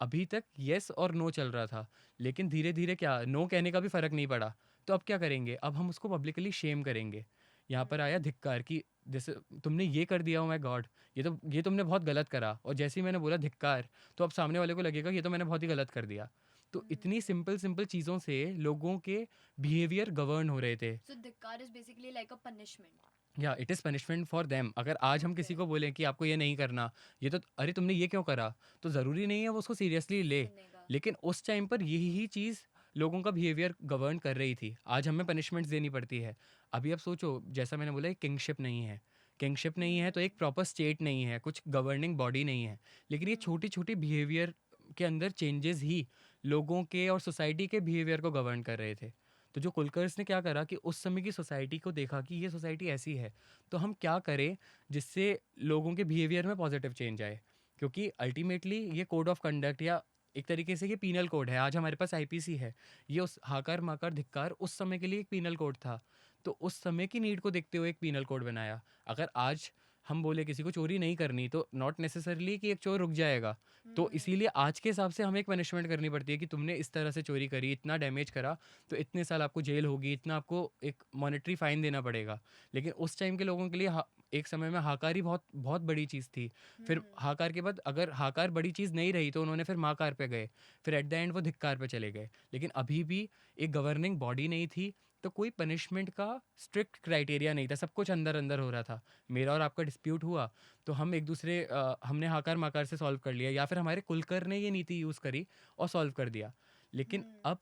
अभी तक येस और नो चल रहा था, लेकिन धीरे धीरे क्या, नो कहने का भी फ़र्क नहीं पड़ा। तो अब क्या करेंगे, अब हम उसको पब्लिकली शेम करेंगे। यहाँ पर आया धिक्कार, कि जैसे तुमने ये कर दिया, हो माय गॉड, ये तुमने बहुत गलत करा। और जैसे ही मैंने बोला धिक्कार, तो अब सामने वाले को लगेगा कि ये तो मैंने बहुत ही गलत कर दिया। तो इतनी सिंपल सिंपल चीज़ों से लोगों के बिहेवियर गवर्न हो रहे थे। So Dikar is basically like a punishment या it is punishment for them. अगर आज for हम किसी them. को बोलें कि आपको ये नहीं करना, ये तो अरे तुमने ये क्यों करा, तो ज़रूरी नहीं है वो उसको सीरियसली ले। सुनेगा. लेकिन उस टाइम पर यही ही चीज़ लोगों का बिहेवियर गवर्न कर रही थी। आज हमें पनिशमेंट्स देनी पड़ती है। अभी आप सोचो, जैसा मैंने बोला, किंगशिप नहीं है, किंगशिप नहीं है तो एक प्रॉपर स्टेट नहीं है, कुछ गवर्निंग बॉडी नहीं है। लेकिन ये छोटी छोटी बिहेवियर के अंदर चेंजेस ही लोगों के और सोसाइटी के बिहेवियर को गवर्न कर रहे थे। तो जो कुलकर्स ने क्या करा कि उस समय की सोसाइटी को देखा कि ये सोसाइटी ऐसी है, तो हम क्या करें जिससे लोगों के बिहेवियर में पॉजिटिव चेंज आए। क्योंकि अल्टीमेटली ये कोड ऑफ कंडक्ट या एक तरीके से ये पीनल कोड है। आज हमारे पास आईपीसी है, ये उस हाकार माकार धिक्कार उस समय के लिए एक पीनल कोड था। तो उस समय की नीड को देखते हुए एक पीनल कोड बनाया। अगर आज हम बोले किसी को चोरी नहीं करनी तो नॉट नेसेसरली कि एक चोर रुक जाएगा। तो इसीलिए आज के हिसाब से हमें एक पनिशमेंट करनी पड़ती है कि तुमने इस तरह से चोरी करी, इतना डैमेज करा, तो इतने साल आपको जेल होगी, इतना आपको एक मॉनेटरी फाइन देना पड़ेगा। लेकिन उस टाइम के लोगों के लिए एक समय में हाकार ही बहुत बहुत बड़ी चीज़ थी। फिर हाकार के बाद अगर हाकार बड़ी चीज़ नहीं रही तो उन्होंने फिर माकार पे गए, फिर एट द एंड वो धिक्कार पे चले गए। लेकिन अभी भी एक गवर्निंग बॉडी नहीं थी, तो कोई पनिशमेंट का स्ट्रिक्ट क्राइटेरिया नहीं था, सब कुछ अंदर अंदर हो रहा था। मेरा और आपका डिस्प्यूट हुआ तो हम एक दूसरे हमने हाकार माकार से सॉल्व कर लिया, या फिर हमारे कुलकर ने ये नीति यूज़ करी और सॉल्व कर दिया। लेकिन अब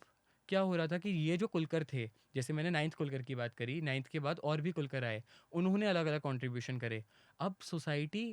क्या हो रहा था कि ये जो कुलकर थे, जैसे मैंने नाइन्थ कुलकर की बात करी, नाइन्थ के बाद और भी कुलकर आए, उन्होंने अलग अलग कॉन्ट्रीब्यूशन करे। अब सोसाइटी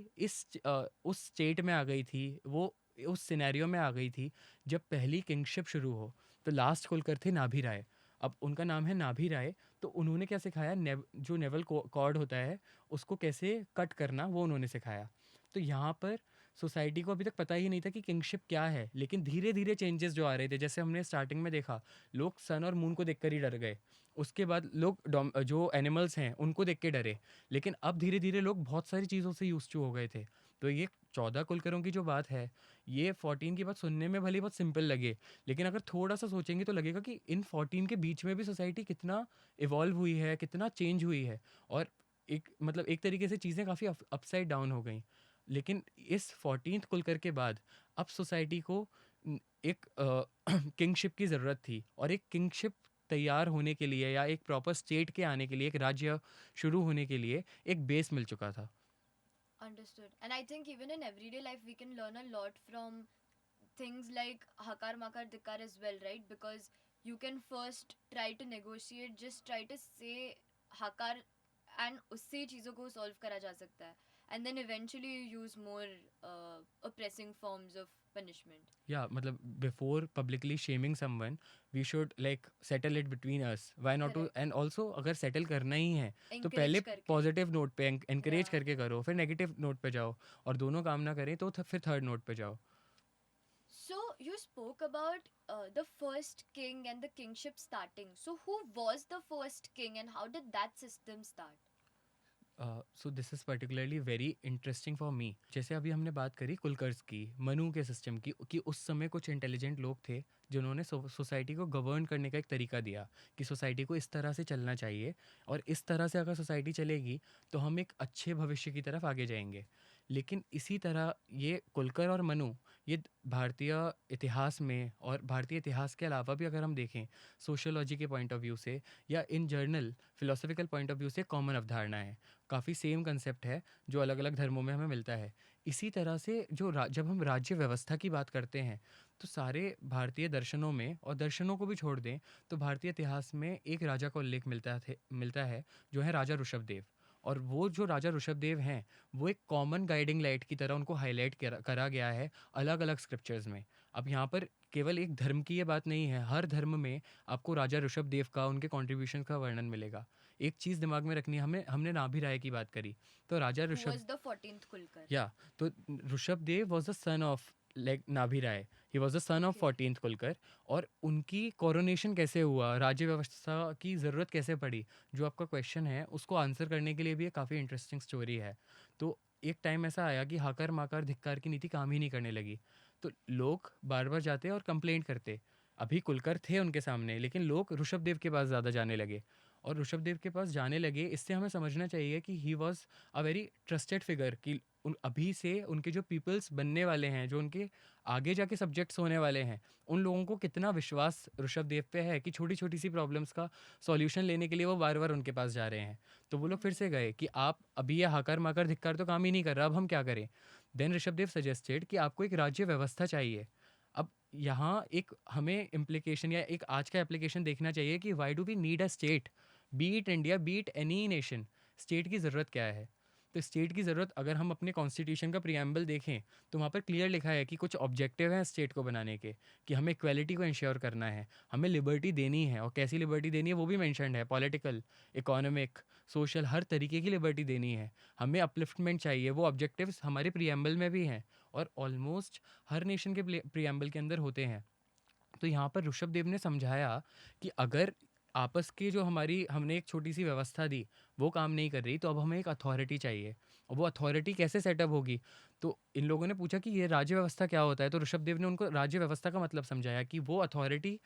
उस स्टेट में आ गई थी, वो उस सिनेरियो में आ गई थी जब पहली किंगशिप शुरू हो। तो लास्ट कुलकर थे नाभि राय, अब उनका नाम है नाभि राय। तो उन्होंने क्या सिखाया, जो नेवल कॉर्ड होता है उसको कैसे कट करना वो उन्होंने सिखाया। तो यहाँ पर सोसाइटी को अभी तक पता ही नहीं था कि किंगशिप क्या है, लेकिन धीरे धीरे चेंजेस जो आ रहे थे, जैसे हमने स्टार्टिंग में देखा, लोग सन और मून को देखकर ही डर गए। उसके बाद लोग जो एनिमल्स हैं उनको देख के डरे। लेकिन अब धीरे धीरे लोग बहुत सारी चीज़ों से यूज टू हो गए थे। तो ये 14 कुलकरों की जो बात है, ये 14 की बात सुनने में भले बहुत सिंपल लगे, लेकिन अगर थोड़ा सा सोचेंगे तो लगेगा कि इन 14 के बीच में भी सोसाइटी कितना इवॉल्व हुई है, कितना चेंज हुई है। और एक मतलब एक तरीके से चीज़ें काफ़ी अपसाइड डाउन हो गई। लेकिन इस 14th कुलकर के बाद अब सोसाइटी को एक किंगशिप की ज़रूरत थी, और एक किंगशिप तैयार होने के लिए या एक प्रॉपर स्टेट के आने के लिए, एक राज्य शुरू होने के लिए एक बेस मिल चुका था। Understood. And I think even in everyday life, we can learn a lot from things like Hakar Makar Dikar as well, right? Because you can first try to negotiate, just try to say Hakar and उससे चीज़ों को solve करा जा सकता है. And then eventually you use more oppressing forms of punishment. या मतलब before publicly shaming someone, we should like settle it between us, why not to. Correct. And also अगर सेटल करना ही है तो Encourage पहले करके. पॉजिटिव नोट पे एनकरेज Yeah. करके करो, फिर नेगेटिव नोट पे जाओ, और दोनों काम ना करें तो फिर थर्ड नोट पे जाओ। So you spoke about the first king and the kingship starting. So who was the first king and how did that system start? So this is particularly very interesting for me. जैसे अभी हमने बात करी कुलकर्स की, मनु के system की, कि उस समय कुछ इंटेलिजेंट लोग थे जिन्होंने सोसाइटी को गवर्न करने का एक तरीका दिया कि सोसाइटी को इस तरह से चलना चाहिए, और इस तरह से अगर सोसाइटी चलेगी तो हम एक अच्छे भविष्य की तरफ आगे जाएंगे। लेकिन इसी तरह ये कुलकर और मनु, ये भारतीय इतिहास में, और भारतीय इतिहास के अलावा भी अगर हम देखें सोशियोलॉजी के पॉइंट ऑफ व्यू से या in general philosophical point of view से, कॉमन अवधारणा है, काफ़ी सेम कंसेप्ट है जो अलग अलग धर्मों में हमें मिलता है। इसी तरह से जब हम राज्य व्यवस्था की बात करते हैं तो सारे भारतीय दर्शनों में, और दर्शनों को भी छोड़ दें तो भारतीय इतिहास में एक राजा का उल्लेख मिलता है जो है राजा ऋषभदेव। और वो जो राजा ऋषभदेव हैं, वो एक कॉमन गाइडिंग लाइट की तरह उनको हाईलाइट करा गया है अलग अलग स्क्रिप्चर्स में। अब यहाँ पर केवल एक धर्म की ये बात नहीं है, हर धर्म में आपको राजा ऋषभदेव का, उनके कॉन्ट्रीब्यूशन का वर्णन मिलेगा। एक चीज़ दिमाग में रखनी है, हमने नाभि राय की बात करी, तो राजा Who Rishabh, was the 14th Kulkar? या तो Rishabhdev was the son of like Nabhi Rai, he was the son of Okay. 14th Kulkar. और उनकी कोरोनेशन कैसे हुआ, राज्य व्यवस्था की ज़रूरत कैसे पड़ी, जो आपका क्वेश्चन है उसको आंसर करने के लिए भी एक काफ़ी इंटरेस्टिंग स्टोरी है। तो एक टाइम ऐसा आया कि हाकर माकर धिक्कार की नीति काम ही नहीं करने लगी, तो लोग बार बार जाते और कंप्लेंट करते। अभी कुलकर थे उनके सामने, लेकिन लोग ऋषभदेव के पास ज़्यादा जाने लगे, और ऋषभदेव के पास जाने लगे। इससे हमें समझना चाहिए कि he was a very trusted figure, कि अभी से उनके जो पीपल्स बनने वाले हैं, जो उनके आगे जाके सब्जेक्ट्स होने वाले हैं, उन लोगों को कितना विश्वास ऋषभदेव पे है कि छोटी छोटी सी प्रॉब्लम्स का सॉल्यूशन लेने के लिए वो बार बार उनके पास जा रहे हैं। तो वो लोग फिर से गए कि आप अभी ये हाकर माकर धिक्कार तो काम ही नहीं कर रहा, अब हम क्या करें। देन ऋषभदेव सजेस्टेड कि आपको एक राज्य व्यवस्था चाहिए। अब यहाँ एक हमें इम्प्लीकेशन या एक आज का एप्लीकेशन देखना चाहिए कि why do we need a state, be it India, be it any nation, state की ज़रूरत क्या है। तो स्टेट की ज़रूरत, अगर हम अपने कॉन्स्टिट्यूशन का प्रियम्बल देखें तो वहाँ पर क्लियर लिखा है कि कुछ ऑब्जेक्टिव हैं स्टेट को बनाने के, कि हमें इक्वालिटी को इंश्योर करना है, हमें लिबर्टी देनी है, और कैसी लिबर्टी देनी है वो भी मैंशनड है, पॉलिटिकल, इकोनॉमिक, सोशल, हर तरीके की लिबर्टी देनी है, हमें अपलिफ्टमेंट चाहिए, वो ऑब्जेक्टिव्स हमारे प्रियम्बल में भी हैं और ऑलमोस्ट हर नेशन के प्रियम्बल के अंदर होते हैं। तो यहाँ पर ऋषभ देव ने समझाया कि अगर आपस के जो हमारी हमने एक छोटी सी व्यवस्था दी वो काम नहीं कर रही, तो अब हमें एक अथॉरिटी चाहिए, और वो अथॉरिटी कैसे सेटअप होगी। तो इन लोगों ने पूछा कि ये राज्य व्यवस्था क्या होता है, तो ऋषभ देव ने उनको राज्य व्यवस्था का मतलब समझाया कि वो अथॉरिटी,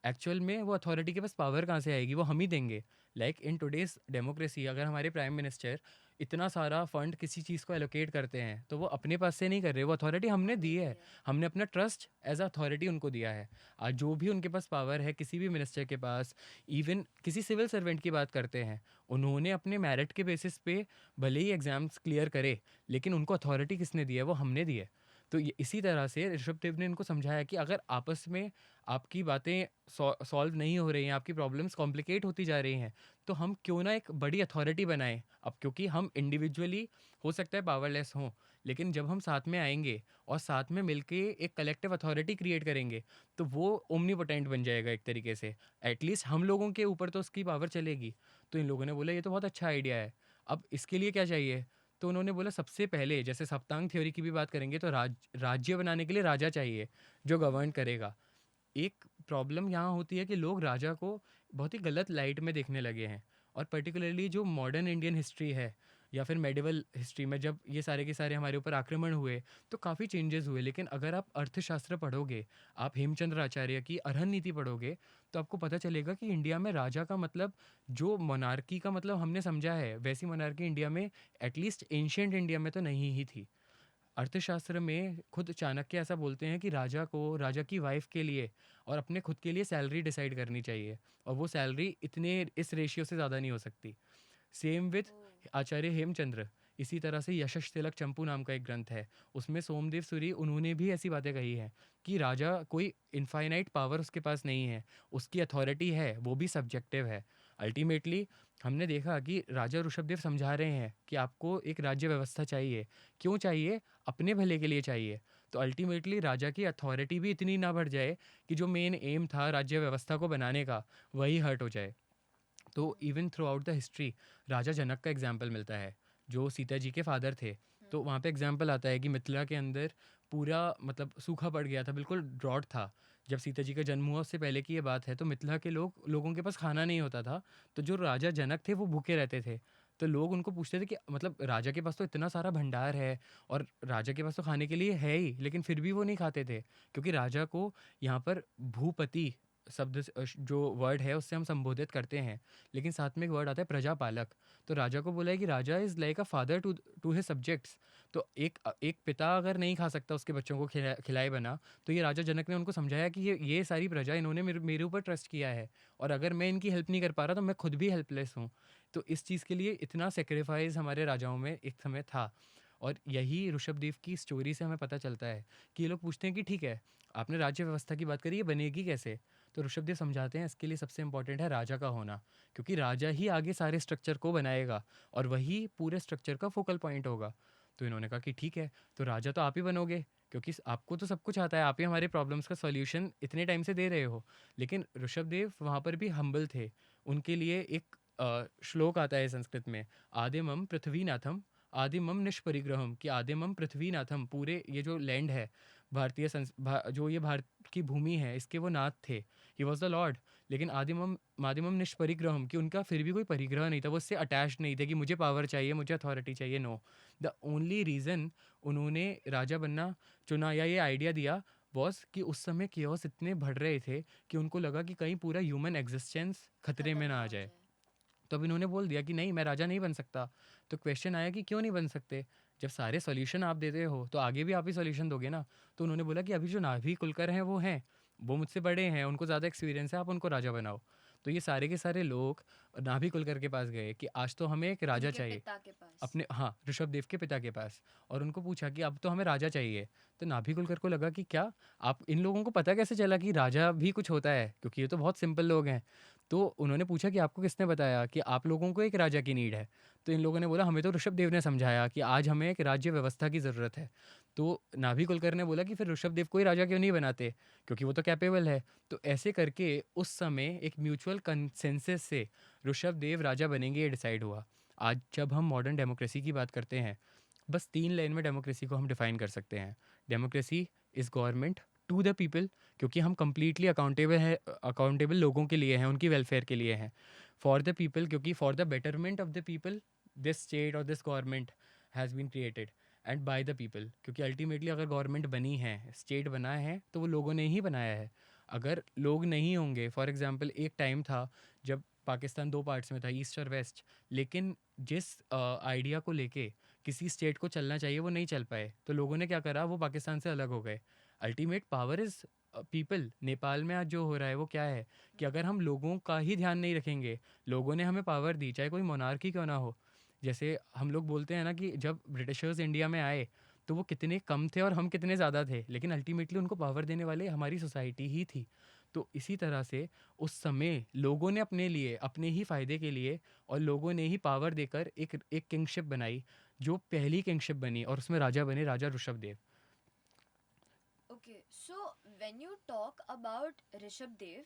एक्चुअल में वो अथॉरिटी के पास पावर कहाँ से आएगी, वो हम ही देंगे। लाइक इन टुडेज डेमोक्रेसी, अगर हमारे प्राइम मिनिस्टर इतना सारा फंड किसी चीज़ को एलोकेट करते हैं तो वो अपने पास से नहीं कर रहे, वो अथॉरिटी हमने हमें दी दी है। है। हमने अपना ट्रस्ट एज अथॉरिटी उनको दिया है। आज जो भी उनके पास पावर है किसी भी मिनिस्टर के पास, इवन किसी सिविल सर्वेंट की बात करते हैं, उन्होंने अपने मेरिट के बेसिस पे भले ही एग्ज़ाम्स क्लियर करे, लेकिन उनको अथॉरिटी किसने दी है, वो हमने दी है। तो ये इसी तरह से ऋषभ देव ने इनको समझाया कि अगर आपस में आपकी बातें सॉल्व नहीं हो रही हैं, आपकी प्रॉब्लम्स कॉम्प्लिकेट होती जा रही हैं, तो हम क्यों ना एक बड़ी अथॉरिटी बनाएं। अब क्योंकि हम इंडिविजुअली हो सकता है पावरलेस हों, लेकिन जब हम साथ में आएंगे और साथ में मिलके एक कलेक्टिव अथॉरिटी क्रिएट करेंगे तो वो ओमनीपोटेंट बन जाएगा एक तरीके से। एटलीस्ट हम लोगों के ऊपर तो उसकी पावर चलेगी। तो इन लोगों ने बोला ये तो बहुत अच्छा आइडिया है, अब इसके लिए क्या चाहिए। तो उन्होंने बोला सबसे पहले, जैसे सप्तांग थ्योरी की भी बात करेंगे, तो राज्य बनाने के लिए राजा चाहिए जो गवर्न हम्म। करेगा। एक प्रॉब्लम यहाँ होती है कि लोग राजा को बहुत ही गलत लाइट में देखने लगे हैं, और पर्टिकुलरली जो मॉडर्न इंडियन हिस्ट्री है या फिर मेडिवल हिस्ट्री में जब ये सारे के सारे हमारे ऊपर आक्रमण हुए तो काफ़ी चेंजेस हुए। लेकिन अगर आप अर्थशास्त्र पढ़ोगे, आप हेमचंद्र आचार्य की अरहन नीति पढ़ोगे, तो आपको पता चलेगा कि इंडिया में राजा का मतलब, जो मोनार्की का मतलब हमने समझा है, वैसी मोनार्की इंडिया में, एटलीस्ट एंशियंट इंडिया में तो नहीं ही थी। अर्थशास्त्र में खुद चाणक्य ऐसा बोलते हैं कि राजा को राजा की वाइफ के लिए और अपने खुद के लिए सैलरी डिसाइड करनी चाहिए, और वो सैलरी इतने इस रेशियो से ज़्यादा नहीं हो सकती। सेम विथ ओह। आचार्य हेमचंद्र। इसी तरह से यशश तिलक चंपू नाम का एक ग्रंथ है, उसमें सोमदेव सूरी उन्होंने भी ऐसी बातें कही हैं कि राजा कोई इनफाइनाइट पावर उसके पास नहीं है, उसकी अथॉरिटी है वो भी सब्जेक्टिव है। अल्टीमेटली हमने देखा कि राजा ऋषभदेव समझा रहे हैं कि आपको एक राज्य व्यवस्था चाहिए। क्यों चाहिए? अपने भले के लिए चाहिए। तो अल्टीमेटली राजा की अथॉरिटी भी इतनी ना बढ़ जाए कि जो मेन एम था राज्य व्यवस्था को बनाने का वही हर्ट हो जाए। तो even throughout the history Raja Janak का एग्जाम्पल मिलता है, जो सीता जी के फादर थे। तो वहाँ पे एग्जाम्पल आता है कि मिथिला के अंदर पूरा मतलब सूखा पड़ गया था, बिल्कुल ड्रॉट था। जब सीता जी का जन्म हुआ उससे पहले की ये बात है, तो मिथिला के लोगों के पास खाना नहीं होता था। तो जो राजा जनक थे वो भूखे रहते थे। तो लोग उनको पूछते थे कि मतलब राजा के पास तो इतना सारा भंडार है और राजा के पास तो खाने के लिए है ही, लेकिन फिर भी वो नहीं खाते थे, क्योंकि राजा को यहाँ पर भूपति शब्द जो वर्ड है उससे हम संबोधित करते हैं, लेकिन साथ में एक वर्ड आता है प्रजापालक। तो राजा को बोला है कि raja is like a father to to his subjects. तो एक पिता अगर नहीं खा सकता उसके बच्चों को खिलाए बना, तो ये राजा जनक ने उनको समझाया कि ये सारी प्रजा इन्होंने मेरे ऊपर ट्रस्ट किया है, और अगर मैं इनकी हेल्प नहीं कर पा रहा तो मैं खुद भी हेल्पलेस हूँ। तो इस चीज़ के लिए इतना सेक्रीफाइस हमारे राजाओं में एक समय था। और यही ऋषभदेव की स्टोरी से हमें पता चलता है कि ये लोग पूछते हैं कि ठीक है, आपने राज्य व्यवस्था की बात करी, ये बनेगी कैसे। तो ऋषभदेव समझाते हैं इसके लिए सबसे इंपॉर्टेंट है राजा का होना, क्योंकि राजा ही आगे सारे स्ट्रक्चर को बनाएगा और वही पूरे स्ट्रक्चर का फोकल पॉइंट होगा। तो इन्होंने कहा कि ठीक है, तो राजा तो आप ही बनोगे, क्योंकि आपको तो सब कुछ आता है, आप ही हमारे प्रॉब्लम्स का सॉल्यूशन इतने टाइम से दे रहे हो। लेकिन ऋषभदेव वहाँ पर भी हम्बल थे। उनके लिए एक श्लोक आता है संस्कृत में, आदिमम पृथ्वीनाथम आदिमम निष्परिग्रहम, कि आदिमम पृथ्वीनाथम, पूरे ये जो लैंड है, जो ये भारत की भूमि है, इसके वो नाथ थे, ही वॉज द लॉर्ड। लेकिन आदिमम मादिमम निष्परिग्रहम, कि उनका फिर भी कोई परिग्रह नहीं था, वो उससे अटैच नहीं थे कि मुझे पावर चाहिए, मुझे अथॉरिटी चाहिए। नो, द ओनली रीज़न उन्होंने राजा बनना चुना या ये आइडिया दिया बॉस, कि उस समय केओस इतने बढ़ रहे थे कि उनको लगा कि कहीं पूरा ह्यूमन एग्जिस्टेंस खतरे में खत्म ना ना आ हो जाए। जाए। तो अब इन्होंने बोल दिया कि नहीं, मैं राजा नहीं बन सकता। तो क्वेश्चन आया कि क्यों नहीं बन सकते, जब सारे सॉल्यूशन आप देते हो तो आगे भी आप ही सॉल्यूशन दोगे ना। तो उन्होंने बोला कि अभी जो नाभी कुलकर हैं वो हैं, वो मुझसे बड़े हैं, उनको ज़्यादा एक्सपीरियंस है, आप उनको राजा बनाओ। तो ये सारे के सारे लोग नाभी कुलकर के पास गए कि आज तो हमें एक राजा उनके चाहिए, पिता के पास। अपने, हाँ, ऋषभदेव के पिता के पास। और उनको पूछा कि अब तो हमें राजा चाहिए। तो नाभि कुलकर को लगा कि क्या, आप इन लोगों को पता कैसे चला कि राजा भी कुछ होता है, क्योंकि ये तो बहुत सिंपल लोग हैं। तो उन्होंने पूछा कि आपको किसने बताया कि आप लोगों को एक राजा की नीड है? तो इन लोगों ने बोला हमें तो ऋषभदेव ने समझाया कि आज हमें एक राज्य व्यवस्था की ज़रूरत है। तो नाभि कुलकर्णी ने बोला कि फिर ऋषभदेव को ही राजा क्यों नहीं बनाते? क्योंकि वो तो कैपेबल है। तो ऐसे करके उस समय एक म्यूचुअल कंसेंसस से ऋषभदेव राजा बनेंगे ये डिसाइड हुआ। आज जब हम मॉडर्न डेमोक्रेसी की बात करते हैं, बस 3 लाइन में डेमोक्रेसी को हम डिफाइन कर सकते हैं। Democracy is government to the people, क्योंकि हम कंप्लीटली अकाउंटेबल लोगों के लिए हैं, उनकी वेलफेयर के लिए हैं। फॉर द पीपल, क्योंकि for the betterment of the people this state और this government has been created. And by the people, क्योंकि अल्टीमेटली अगर गवर्नमेंट बनी है, स्टेट बना है, तो वो लोगों ने ही बनाया है। अगर लोग नहीं होंगे, फॉर एग्जांपल एक टाइम था जब पाकिस्तान 2 पार्ट्स में था, ईस्ट और वेस्ट, लेकिन जिस आइडिया को लेके किसी स्टेट को चलना चाहिए वो नहीं चल पाए, तो लोगों ने क्या करा, वो पाकिस्तान से अलग हो गए। Ultimate power is people. Nepal में आज जो हो रहा है वो क्या है कि अगर हम लोगों का ही ध्यान नहीं रखेंगे, लोगों ने हमें पावर दी, चाहे कोई मोनार्की क्यों ना हो। जैसे हम लोग बोलते हैं ना कि जब ब्रिटिशर्स इंडिया में आए तो वो कितने कम थे और हम कितने ज़्यादा थे, लेकिन अल्टीमेटली उनको पावर देने वाले हमारी सोसाइटी ही थी। तो इसी तरह से उस समय लोगों ने अपने लिए, अपने ही फ़ायदे के लिए, और लोगों ने ही पावर देकर एक एक किंगशिप बनाई, जो पहली किंगशिप बनी, और उसमें राजा बने राजा Rishabhdev. Okay, so when you talk about Rishabh Dev,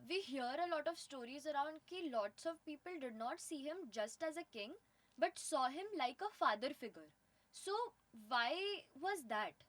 we hear a lot of stories around कि lots of people did not see him just as a king, but saw him like a father figure. So why was that?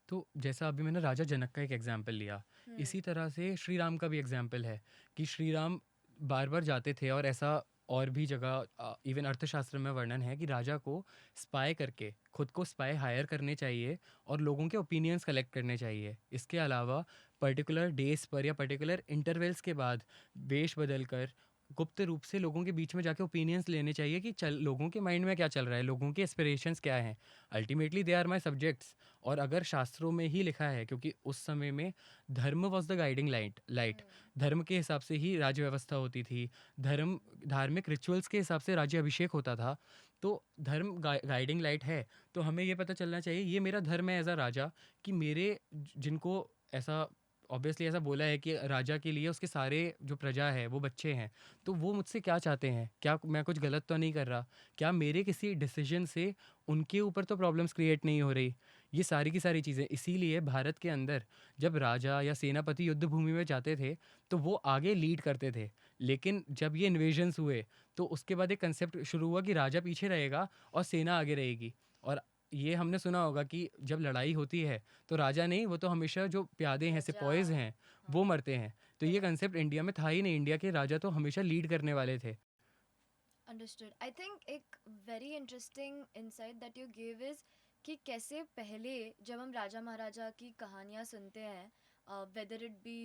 तो जैसा अभी मैंने राजा जनक का एक example लिया, Hmm. इसी तरह से श्री राम का भी एग्जाम्पल है कि श्री राम बार बार जाते थे, और ऐसा और भी जगह इवन अर्थशास्त्र में वर्णन है कि राजा को स्पाई करके, खुद को स्पाई हायर करने चाहिए और लोगों के ओपिनियंस कलेक्ट करने चाहिए। इसके अलावा पर्टिकुलर डेज पर या पर्टिकुलर इंटरवल्स के बाद वेश बदल कर गुप्त रूप से लोगों के बीच में जाके ओपिनियंस लेने चाहिए कि चल लोगों के माइंड में क्या चल रहा है, लोगों के एस्पिरेशंस क्या हैं। Ultimately they are my subjects. और अगर शास्त्रों में ही लिखा है, क्योंकि उस समय में धर्म was the guiding light, Hmm. धर्म के हिसाब से ही राज्य व्यवस्था होती थी, धर्म धार्मिक रिचुअल्स के हिसाब से राज्य अभिषेक होता था। तो धर्म गाइडिंग लाइट है, तो हमें ये पता चलना चाहिए ये मेरा धर्म है एज अ राजा, कि मेरे जिनको ऐसा ऑब्वियसली ऐसा बोला है कि राजा के लिए उसके सारे जो प्रजा है वो बच्चे हैं, तो वो मुझसे क्या चाहते हैं, क्या मैं कुछ गलत तो नहीं कर रहा, क्या मेरे किसी डिसीजन से उनके ऊपर तो प्रॉब्लम्स क्रिएट नहीं हो रही। ये सारी की सारी चीज़ें, इसीलिए भारत के अंदर जब राजा या सेनापति युद्ध भूमि में जाते थे तो वो आगे लीड करते थे। लेकिन जब ये इन्वेजन्स हुए तो उसके बाद एक कंसेप्ट शुरू हुआ कि राजा पीछे रहेगा और सेना आगे रहेगी। और ये हमने सुना होगा कि जब लड़ाई होती है तो राजा नहीं, वो तो हमेशा जो प्यादे हैं, प्रजा. सिपॉयज़ हैं, वो हाँ, मरते हैं। तो ये correct. कंसेप्ट इंडिया में था ही नहीं, इंडिया के राजा तो हमेशा लीड करने वाले थे। Understood. I think एक very interesting insight that you gave is कि कैसे पहले जब हम राजा महाराजा की कहानियाँ सुनते हैं, whether it be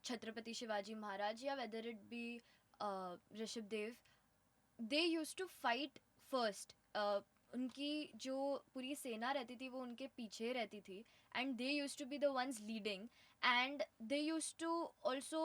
Chhatrapati Shivaji Maharaj या whether it be Rishabh Dev, they used to fight first. उनकी जो पूरी सेना रहती थी वो उनके पीछे रहती थी, and they used to be the ones leading, and they used to also,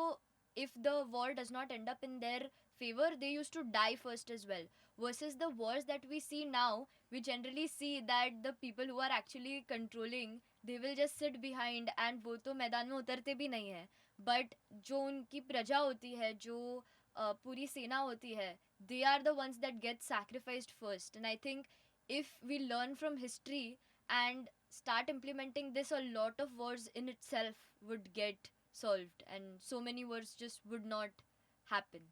if the war does not end up in their favor, they used to die first as well. Versus the wars that we see now, we generally see that the people who are actually controlling, they will just sit behind and वो तो मैदान में उतरते भी नहीं है, but जो उनकी प्रजा होती है, जो पूरी सेना होती है, they are the ones that get sacrificed first. And I think if we learn from history and start implementing this, a lot of wars in itself would get solved and so many wars just would not happen.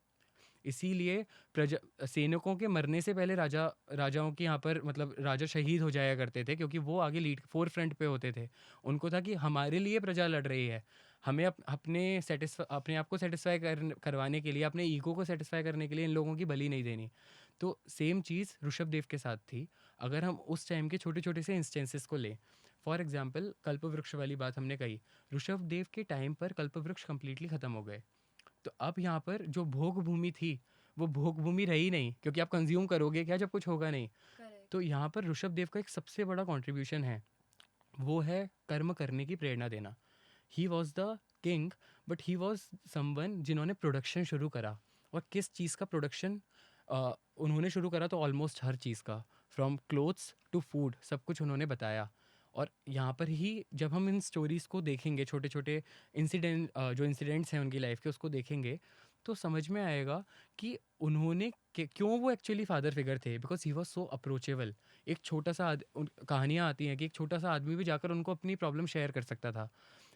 इसीलिए प्रजा सैनिकों के मरने से पहले राजाओं के यहाँ पर मतलब राजा शहीद हो जाया करते थे, क्योंकि वो आगे लीड फोर फ्रंट पे होते थे। उनको था कि हमारे लिए प्रजा लड़ रही है, हमें अपने आप को सेटिस्फाई करवाने के लिए, अपने ईगो को सेटिस्फाई करने के लिए इन लोगों की बलि नहीं देनी। तो सेम चीज़ ऋषभदेव के साथ थी। अगर हम उस टाइम के छोटे छोटे से इंस्टेंसेस को लें, फॉर एग्जाम्पल कल्प वृक्ष वाली बात हमने कही, ऋषभदेव के टाइम पर कल्प वृक्ष कम्प्लीटली ख़त्म हो गए। तो अब यहाँ पर जो भोग भूमि थी वो भोग भूमि रही नहीं, क्योंकि आप कंज्यूम करोगे क्या जब कुछ होगा नहीं। Correct. तो यहाँ पर ऋषभ देव का एक सबसे बड़ा कंट्रीब्यूशन है, वो है कर्म करने की प्रेरणा देना। He was the king, but he was someone जिन्होंने प्रोडक्शन शुरू करा। और किस चीज़ का प्रोडक्शन उन्होंने शुरू करा, तो ऑलमोस्ट हर चीज़ का, फ्रॉम क्लोथ्स टू फूड, सब कुछ उन्होंने बताया। और यहाँ पर ही जब हम इन स्टोरीज़ को देखेंगे, छोटे छोटे जो इंसिडेंट्स हैं उनकी लाइफ के, उसको देखेंगे, तो समझ में आएगा कि उन्होंने क्यों वो एक्चुअली फादर फिगर थे, because he was so approachable. एक छोटा सा कहानियाँ आती हैं कि एक छोटा सा आदमी भी जाकर उनको अपनी प्रॉब्लम शेयर कर सकता था।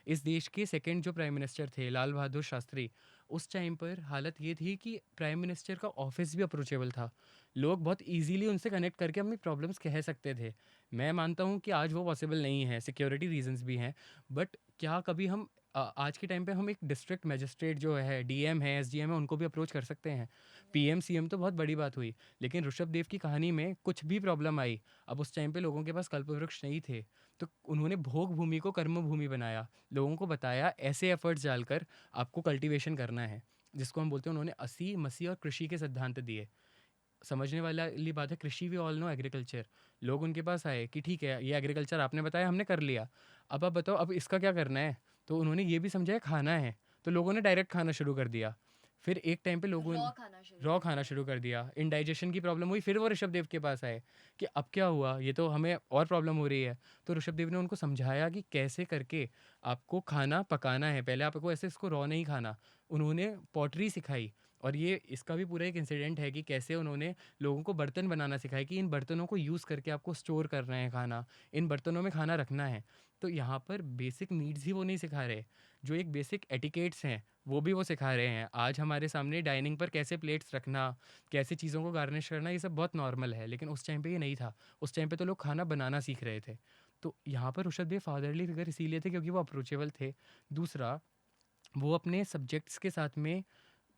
इस देश के सेकंड जो प्राइम मिनिस्टर थे, लाल बहादुर शास्त्री, उस टाइम पर हालत ये थी कि प्राइम मिनिस्टर का ऑफिस भी अप्रोचेबल था। लोग बहुत इजीली उनसे कनेक्ट करके अपनी प्रॉब्लम्स कह सकते थे। मैं मानता हूँ कि आज वो पॉसिबल नहीं है, सिक्योरिटी रीजंस भी हैं, बट क्या कभी हम आज के टाइम पे हम एक डिस्ट्रिक्ट मजिस्ट्रेट जो है, डीएम है, एसडीएम है, उनको भी अप्रोच कर सकते हैं? पीएम नहीं। सीएम तो बहुत बड़ी बात हुई, लेकिन ऋषभ देव की कहानी में कुछ भी प्रॉब्लम आई, अब उस टाइम पे लोगों के पास कल्पवृक्ष नहीं थे, तो उन्होंने भोग भूमि को कर्म भूमि बनाया। लोगों को बताया ऐसे एफर्ट्स डालकर आपको कल्टीवेशन करना है, जिसको हम बोलते हैं, उन्होंने असी मसीह और कृषि के सिद्धांत दिए। समझने वाली बात है, कृषि भी ऑल नो एग्रीकल्चर। लोग उनके पास आए कि ठीक है, ये एग्रीकल्चर आपने बताया, हमने कर लिया, अब आप बताओ अब इसका क्या करना है? तो उन्होंने ये भी समझाया खाना है, तो लोगों ने डायरेक्ट खाना शुरू कर दिया। फिर एक टाइम पे लोगों रॉ ने खाना शुरू रॉ कर खाना दिया। शुरू कर दिया, इंडाइजेशन की प्रॉब्लम हुई, फिर वो ऋषभ देव के पास आए कि अब क्या हुआ, ये तो हमें और प्रॉब्लम हो रही है। तो ऋषभ देव ने उनको समझाया कि कैसे करके आपको खाना पकाना है, पहले आपको ऐसे इसको रॉ नहीं खाना। उन्होंने पॉटरी सिखाई, और ये इसका भी पूरा एक इंसिडेंट है कि कैसे उन्होंने लोगों को बर्तन बनाना सिखाया कि इन बर्तनों को यूज़ करके आपको स्टोर करना है खाना, इन बर्तनों में खाना रखना है। तो यहाँ पर बेसिक नीड्स ही वो नहीं सिखा रहे, जो एक बेसिक एटिकेट्स हैं वो भी वो सिखा रहे हैं। आज हमारे सामने डाइनिंग पर कैसे प्लेट्स रखना, कैसे चीज़ों को गार्निश करना, ये सब बहुत नॉर्मल है, लेकिन उस टाइम पे ये नहीं था। उस टाइम पे तो लोग खाना बनाना सीख रहे थे। तो यहाँ पर ऋषभ देव फादरली फिगर इसीलिए थे क्योंकि वो अप्रोचेबल थे। दूसरा, वो अपने सब्जेक्ट्स के साथ में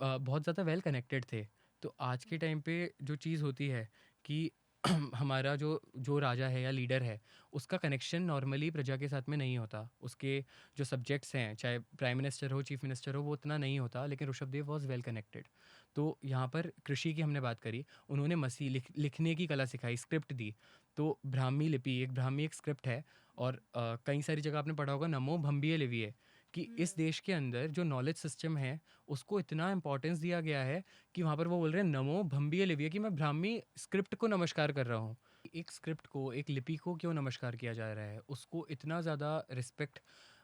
बहुत ज़्यादा वेल कनेक्टेड थे। तो आज के टाइम पे जो चीज़ होती है कि हमारा जो जो राजा है या लीडर है, उसका कनेक्शन नॉर्मली प्रजा के साथ में नहीं होता। उसके जो सब्जेक्ट्स हैं, चाहे प्राइम मिनिस्टर हो, चीफ मिनिस्टर हो, वो उतना नहीं होता, लेकिन Rishabh Dev was well connected. तो यहाँ पर कृषि की हमने बात करी, उन्होंने मसीह लिखने की कला सिखाई, स्क्रिप्ट दी। तो ब्राह्मी लिपि, एक ब्राह्मी एक स्क्रिप्ट है, और कई सारी जगह आपने पढ़ा होगा नमो भम्बिये लिविये, कि इस हम्म। देश के अंदर जो नॉलेज सिस्टम है उसको इतना इंपॉर्टेंस दिया गया है कि वहाँ पर वो बोल रहे हैं नमो भम्बिये लिविये, कि मैं ब्राह्मी स्क्रिप्ट को नमस्कार कर रहा हूँ। एक स्क्रिप्ट को, एक लिपि को क्यों नमस्कार किया जा रहा है, उसको इतना ज़्यादा रिस्पेक्ट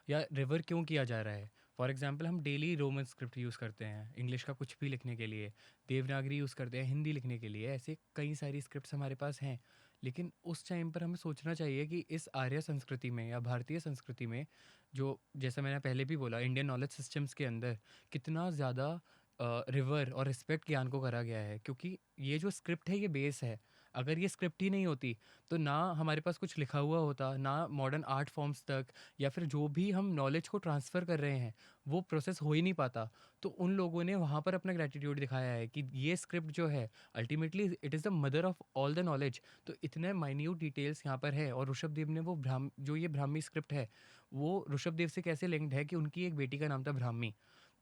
या रिवर क्यों किया जा रहा है? फॉर एग्जाम्पल, हम डेली रोमन स्क्रिप्ट यूज़ करते हैं इंग्लिश का कुछ भी लिखने के लिए, देवनागरी यूज़ करते हैं हिंदी लिखने के लिए, ऐसे कई सारी स्क्रिप्ट्स हमारे पास हैं। लेकिन उस टाइम पर हमें सोचना चाहिए कि इस आर्य संस्कृति में या भारतीय संस्कृति में, जो जैसा मैंने पहले भी बोला, इंडियन नॉलेज सिस्टम्स के अंदर कितना ज़्यादा रिवर और रिस्पेक्ट ज्ञान को करा गया है, क्योंकि ये जो स्क्रिप्ट है ये बेस है। अगर ये स्क्रिप्ट ही नहीं होती तो ना हमारे पास कुछ लिखा हुआ होता, ना मॉडर्न आर्ट फॉर्म्स तक, या फिर जो भी हम नॉलेज को ट्रांसफ़र कर रहे हैं वो प्रोसेस हो ही नहीं पाता। तो उन लोगों ने वहाँ पर अपना ग्रेटिट्यूड दिखाया है कि ये स्क्रिप्ट जो है ultimately it is the mother of all the knowledge. तो इतने माइन्यूट डिटेल्स यहाँ पर है, और ऋषभ देव ने वो जो ये ब्राह्मी स्क्रिप्ट है, वो ऋषभ देव से कैसे लिंक्ड है कि उनकी एक बेटी का नाम था ब्राह्मी।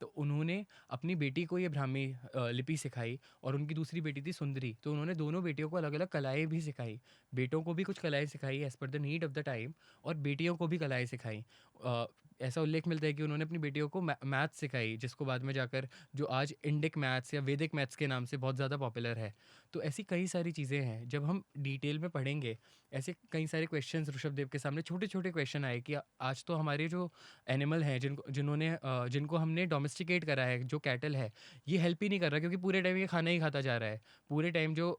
तो उन्होंने अपनी बेटी को ये ब्राह्मी लिपि सिखाई, और उनकी दूसरी बेटी थी सुंदरी, तो उन्होंने दोनों बेटियों को अलग अलग कलाएं भी सिखाई। बेटों को भी कुछ कलाएं सिखाई as per the need of the time, और बेटियों को भी कलाएं सिखाई। अ, ऐसा उल्लेख मिलता है कि उन्होंने अपनी बेटियों को मैथ्स सिखाई, जिसको बाद में जाकर जो आज इंडिक मैथ्स या वैदिक मैथ्स के नाम से बहुत ज़्यादा पॉपुलर है। तो ऐसी कई सारी चीज़ें हैं, जब हम डिटेल में पढ़ेंगे ऐसे कई सारे क्वेश्चंस ऋषभ देव के सामने, छोटे छोटे क्वेश्चन आए कि आज तो हमारे जो एनिमल हैं, जिनको हमने डोमेस्टिकेट करा है, जो कैटल है, ये हेल्प ही नहीं कर रहा, क्योंकि पूरे टाइम ये खाना ही खाता जा रहा है। पूरे टाइम जो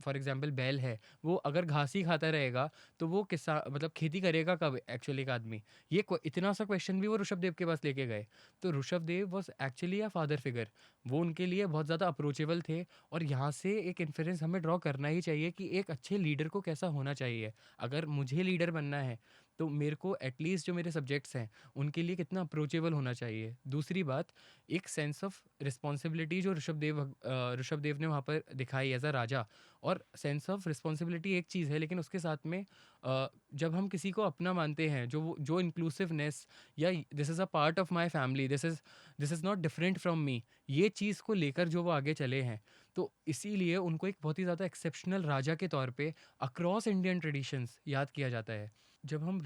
फॉर एग्जांपल बैल है, वो अगर घास ही खाता रहेगा तो वो मतलब खेती करेगा कब एक्चुअली एक आदमी? इतना सा क्वेश्चन भी वो ऋषभ देव के पास लेके गए। तो Rishabh Dev was actually a father figure, वो उनके लिए बहुत ज़्यादा अप्रोचेबल थे। और यहाँ से एक इन्फरेंस हमें ड्रॉ करना ही चाहिए कि एक अच्छे लीडर को कैसा होना चाहिए। अगर मुझे लीडर बनना है तो मेरे को एटलीस्ट जो मेरे सब्जेक्ट्स हैं उनके लिए कितना अप्रोचेबल होना चाहिए। दूसरी बात, एक सेंस ऑफ रिस्पॉन्सिबिलिटी जो ऋषभ देव ने वहाँ पर दिखाई एज अ राजा। और सेंस ऑफ रिस्पॉन्सिबिलिटी एक चीज़ है, लेकिन उसके साथ में जब हम किसी को अपना मानते हैं, जो इंक्लूसिवनेस, या this is a part of my family, this is not different from me, ये चीज़ को लेकर जो वो आगे चले हैं, तो इसीलिए उनको एक बहुत ही ज़्यादा एक्सेप्शनल राजा के तौर पे अक्रॉस इंडियन ट्रेडिशंस याद किया जाता है। जब हम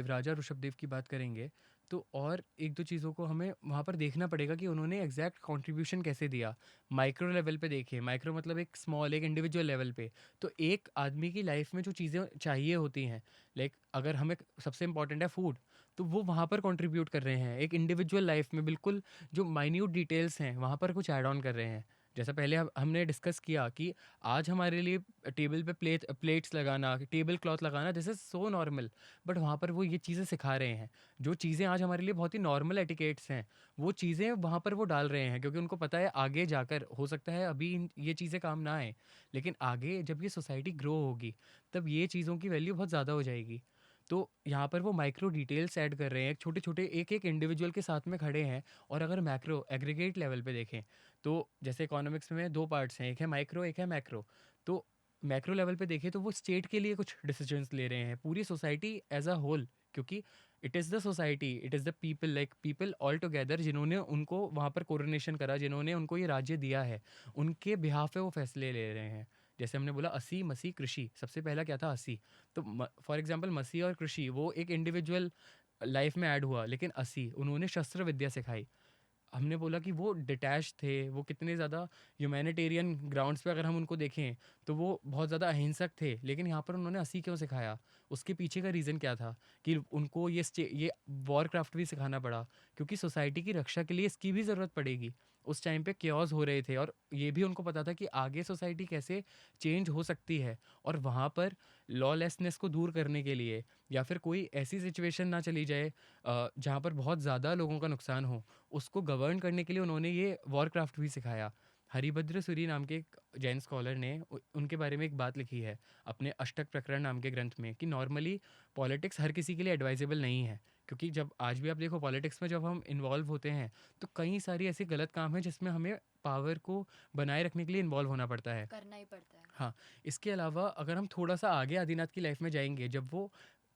राजा ऋषभ देव की बात करेंगे, तो और एक दो चीज़ों को हमें वहाँ पर देखना पड़ेगा कि उन्होंने एग्जैक्ट कंट्रीब्यूशन कैसे दिया। माइक्रो लेवल पे देखें, माइक्रो मतलब एक स्मॉल, एक इंडिविजुअल लेवल पे। तो एक आदमी की लाइफ में जो चीज़ें चाहिए होती हैं, लाइक अगर हमें सबसे इंपॉर्टेंट है फूड, तो वो वहाँ पर कंट्रीब्यूट कर रहे हैं एक इंडिविजुअल लाइफ में, बिल्कुल जो माइन्यूट डिटेल्स हैं वहाँ पर कुछ ऐड ऑन कर रहे हैं। जैसा पहले हमने डिस्कस किया कि आज हमारे लिए टेबल पे प्लेट्स लगाना, टेबल क्लॉथ लगाना, this is so normal, but वहाँ पर वो ये चीज़ें सिखा रहे हैं। जो चीज़ें आज हमारे लिए बहुत ही नॉर्मल एटिकेट्स हैं, वो चीज़ें वहाँ पर वो डाल रहे हैं, क्योंकि उनको पता है आगे जाकर हो सकता है अभी ये चीज़ें काम ना आए, लेकिन आगे जब ये सोसाइटी ग्रो होगी तब ये चीज़ों की वैल्यू बहुत ज़्यादा हो जाएगी। तो यहाँ पर वो माइक्रो डिटेल्स ऐड कर रहे हैं, छोटे छोटे एक एक इंडिविजुअल के साथ में खड़े हैं। और अगर मैक्रो एग्रीगेट लेवल पे देखें, तो जैसे इकोनॉमिक्स में दो पार्ट्स हैं, एक है माइक्रो, एक है मैक्रो। तो मैक्रो लेवल पे देखें तो वो स्टेट के लिए कुछ डिसीजंस ले रहे हैं, पूरी सोसाइटी एज अ होल, क्योंकि it is the society, it is the people, like people all together, जिन्होंने उनको वहाँ पर कोरोनेशन करा, जिन्होंने उनको ये राज्य दिया है, उनके बिहाफ पे वो फैसले ले रहे हैं। जैसे हमने बोला असी मसी कृषि, सबसे पहला क्या था, असी। तो फॉर एग्जांपल मसी और कृषि वो एक इंडिविजुअल लाइफ में ऐड हुआ, लेकिन असी उन्होंने शस्त्र विद्या सिखाई। हमने बोला कि वो डिटैच थे, वो कितने ज़्यादा ह्यूमैनिटेरियन ग्राउंड्स पे अगर हम उनको देखें तो वो बहुत ज़्यादा अहिंसक थे, लेकिन यहाँ पर उन्होंने हँसी क्यों सिखाया, उसके पीछे का रीज़न क्या था कि उनको ये वॉर क्राफ्ट भी सिखाना पड़ा, क्योंकि सोसाइटी की रक्षा के लिए इसकी भी ज़रूरत पड़ेगी। उस टाइम पे क्योस हो रहे थे और ये भी उनको पता था कि आगे सोसाइटी कैसे चेंज हो सकती है, और वहाँ पर लॉलेसनेस को दूर करने के लिए, या फिर कोई ऐसी सिचुएशन ना चली जाए जहाँ पर बहुत ज़्यादा लोगों का नुकसान हो, उसको गवर्न करने के लिए उन्होंने ये वॉरक्राफ्ट भी सिखाया। हरिभद्र सूरी नाम के एक जैन स्कॉलर ने उनके बारे में एक बात लिखी है अपने अष्टक प्रकरण नाम के ग्रंथ में, कि नॉर्मली पॉलिटिक्स हर किसी के लिए एडवाइजेबल नहीं है, क्योंकि जब आज भी आप देखो पॉलिटिक्स में जब हम इन्वॉल्व होते हैं तो कई सारी ऐसे गलत काम हैं जिसमें हमें पावर को बनाए रखने के लिए इन्वॉल्व होना पड़ता है। करना ही पड़ता है। हाँ, इसके अलावा अगर हम थोड़ा-सा आगे आदिनाथ की लाइफ में जाएँगे, जब वो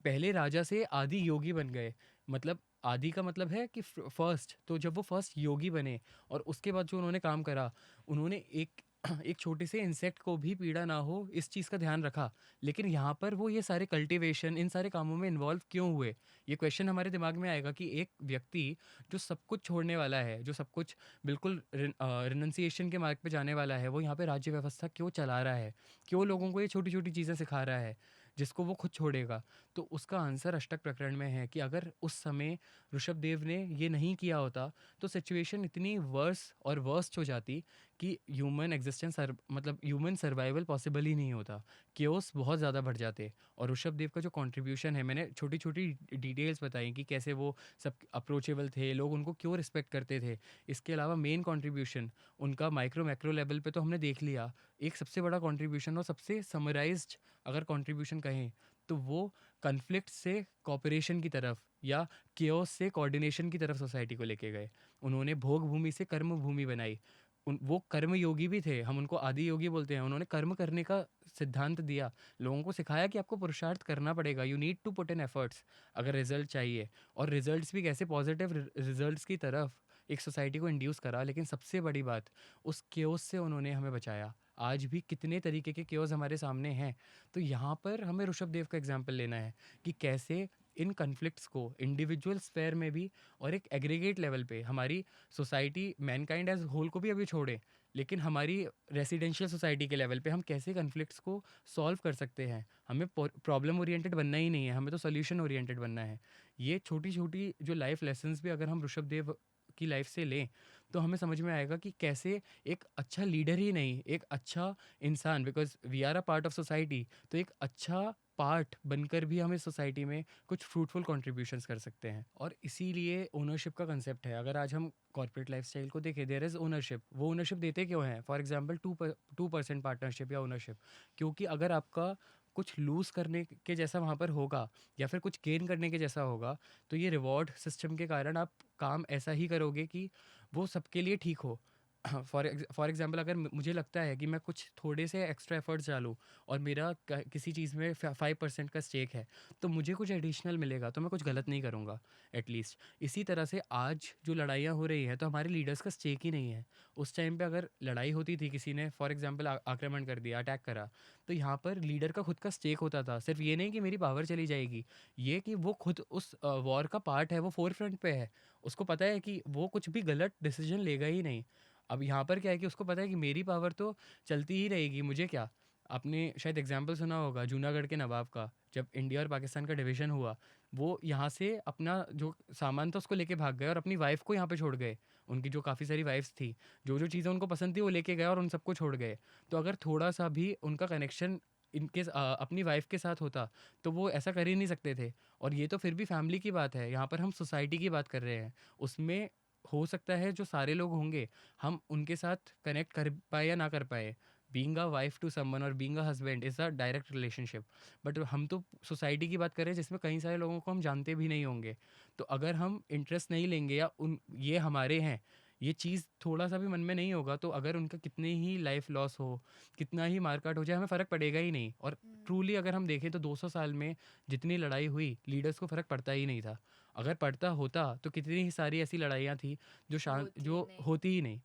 पहले राजा से आदि योगी बन गए, मतलब आदि का मतलब है कि फर्स्ट, तो जब वो फर्स्ट योगी बने और उसके बाद जो उन्होंने काम करा, उन्होंने एक एक छोटे से इंसेक्ट को भी पीड़ा ना हो इस चीज़ का ध्यान रखा। लेकिन यहाँ पर वो ये सारे कल्टीवेशन, इन सारे कामों में इन्वॉल्व क्यों हुए? ये क्वेश्चन हमारे दिमाग में आएगा कि एक व्यक्ति जो सब कुछ छोड़ने वाला है, जो सब कुछ बिल्कुल रिनंसिएशन के मार्ग पे जाने वाला है, वो यहाँ पे राज्य व्यवस्था क्यों चला रहा है? क्यों लोगों को ये छोटी-छोटी चीज़ें सिखा रहा है, जिसको वो खुद छोड़ेगा? तो उसका आंसर अष्टक प्रकरण में है कि अगर उस समय ऋषभदेव ने ये नहीं किया होता, तो सिचुएशन इतनी वर्स और वर्स्ट हो जाती कि ह्यूमन एग्जिस्टेंस मतलब ह्यूमन सर्वाइवल पॉसिबल ही नहीं होता। केओस बहुत ज़्यादा बढ़ जाते। और ऋषभदेव का जो कंट्रीब्यूशन है, मैंने छोटी-छोटी डिटेल्स बताई कि कैसे वो सब अप्रोचेबल थे, लोग उनको क्यों रिस्पेक्ट करते थे। इसके अलावा मेन कंट्रीब्यूशन उनका माइक्रो मैक्रो लेवल पे तो हमने देख लिया। एक सबसे बड़ा कंट्रीब्यूशन और सबसे समराइज्ड अगर कंट्रीब्यूशन कहें, तो वो कॉन्फ्लिक्ट से कॉपरेशन की तरफ, या केओस से कोऑर्डिनेशन की तरफ सोसाइटी को लेके गए। उन्होंने भोग भूमि से कर्म भूमि बनाई। वो कर्म योगी भी थे, हम उनको आदि योगी बोलते हैं। उन्होंने कर्म करने का सिद्धांत दिया, लोगों को सिखाया कि आपको पुरुषार्थ करना पड़ेगा, you need to put in efforts अगर रिजल्ट चाहिए। और रिजल्ट्स भी कैसे, पॉजिटिव रिजल्ट्स की तरफ एक सोसाइटी को इंड्यूस करा। लेकिन सबसे बड़ी बात, उस केओस से उन्होंने हमें बचाया। आज भी कितने तरीके के केओस हमारे सामने हैं। तो यहाँ पर हमें ऋषभदेव का एग्जाम्पल लेना है कि कैसे इन कन्फ्लिक्ट्स को इंडिविजुअल स्फेयर में भी और एक एग्रीगेट लेवल पे हमारी सोसाइटी, मैनकाइंड एज होल को भी अभी छोड़े, लेकिन हमारी रेसिडेंशियल सोसाइटी के लेवल पे हम कैसे कन्फ्लिक्ट्स को सॉल्व कर सकते हैं। हमें प्रॉब्लम ओरिएंटेड बनना ही नहीं है, हमें तो सोल्यूशन ओरिएंटेड बनना है। ये छोटी छोटी जो लाइफ लेसन्स भी अगर हम ऋषभदेव की लाइफ से लें, तो हमें समझ में आएगा कि कैसे एक अच्छा लीडर ही नहीं, एक अच्छा इंसान, because we are a part of society, तो एक अच्छा पार्ट बनकर भी हम इस सोसाइटी में कुछ फ्रूटफुल कॉन्ट्रीब्यूशंस कर सकते हैं। और इसीलिए ओनरशिप का कंसेप्ट है। अगर आज हम कॉर्पोरेट लाइफस्टाइल को देखें, देयर इज़ ओनरशिप। वो ओनरशिप देते क्यों हैं? फॉर एग्जांपल 2% पार्टनरशिप या ओनरशिप, क्योंकि अगर आपका कुछ लूज़ करने के जैसा वहाँ पर होगा, या फिर कुछ गेन करने के जैसा होगा, तो ये रिवॉर्ड सिस्टम के कारण आप काम ऐसा ही करोगे कि वो सबके लिए ठीक हो। फॉर एग्जांपल अगर मुझे लगता है कि मैं कुछ थोड़े से एक्स्ट्रा एफर्ट्स डालूँ और मेरा किसी चीज़ में 5% का स्टेक है, तो मुझे कुछ एडिशनल मिलेगा, तो मैं कुछ गलत नहीं करूँगा एटलीस्ट। इसी तरह से आज जो लड़ाइयाँ हो रही हैं, तो हमारे लीडर्स का स्टेक ही नहीं है। उस टाइम पे अगर लड़ाई होती थी, किसी ने फॉर एग्जांपल आक्रमण कर दिया, अटैक करा, तो यहाँ पर लीडर का खुद का स्टेक होता था। सिर्फ ये नहीं कि मेरी पावर चली जाएगी, ये कि वो खुद उस वॉर का पार्ट है, वो फोर फ्रंट पे है। उसको पता है कि वो कुछ भी गलत डिसीजन लेगा ही नहीं। अब यहाँ पर क्या है कि उसको पता है कि मेरी पावर तो चलती ही रहेगी, मुझे क्या। आपने शायद एग्जाम्पल सुना होगा जूनागढ़ के नवाब का, जब इंडिया और पाकिस्तान का डिवीज़न हुआ, वो यहाँ से अपना जो सामान था उसको लेके भाग गए और अपनी वाइफ़ को यहाँ पे छोड़ गए। उनकी जो काफ़ी सारी वाइफ्स थी, जो चीज़ें उनको पसंद थी वो लेके गए और उन सबको छोड़ गए। तो अगर थोड़ा-सा भी उनका कनेक्शन अपनी वाइफ़ के साथ होता, तो वो ऐसा कर ही नहीं सकते थे। और ये तो फिर भी फैमिली की बात है, यहाँ पर हम सोसाइटी की बात कर रहे हैं। उसमें हो सकता है जो सारे लोग होंगे, हम उनके साथ कनेक्ट कर पाए या ना कर पाए। Being a wife to someone और being a husband is a direct relationship. But हम तो सोसाइटी की बात कर रहे हैं जिसमें कई सारे लोगों को हम जानते भी नहीं होंगे। तो अगर हम इंटरेस्ट नहीं लेंगे या उन ये हमारे हैं, ये चीज़ थोड़ा सा भी मन में नहीं होगा, तो अगर उनका कितने ही लाइफ लॉस हो, कितना ही मारकाट हो जाए, हमें फ़र्क पड़ेगा ही नहीं। और ट्रूली अगर हम देखें तो 200 साल में जितनी लड़ाई हुई, लीडर्स को फ़र्क पड़ता ही नहीं था। अगर पड़ता होता तो कितनी ही सारी ऐसी लड़ाइयाँ थी होती जो नहीं। होती ही नहीं।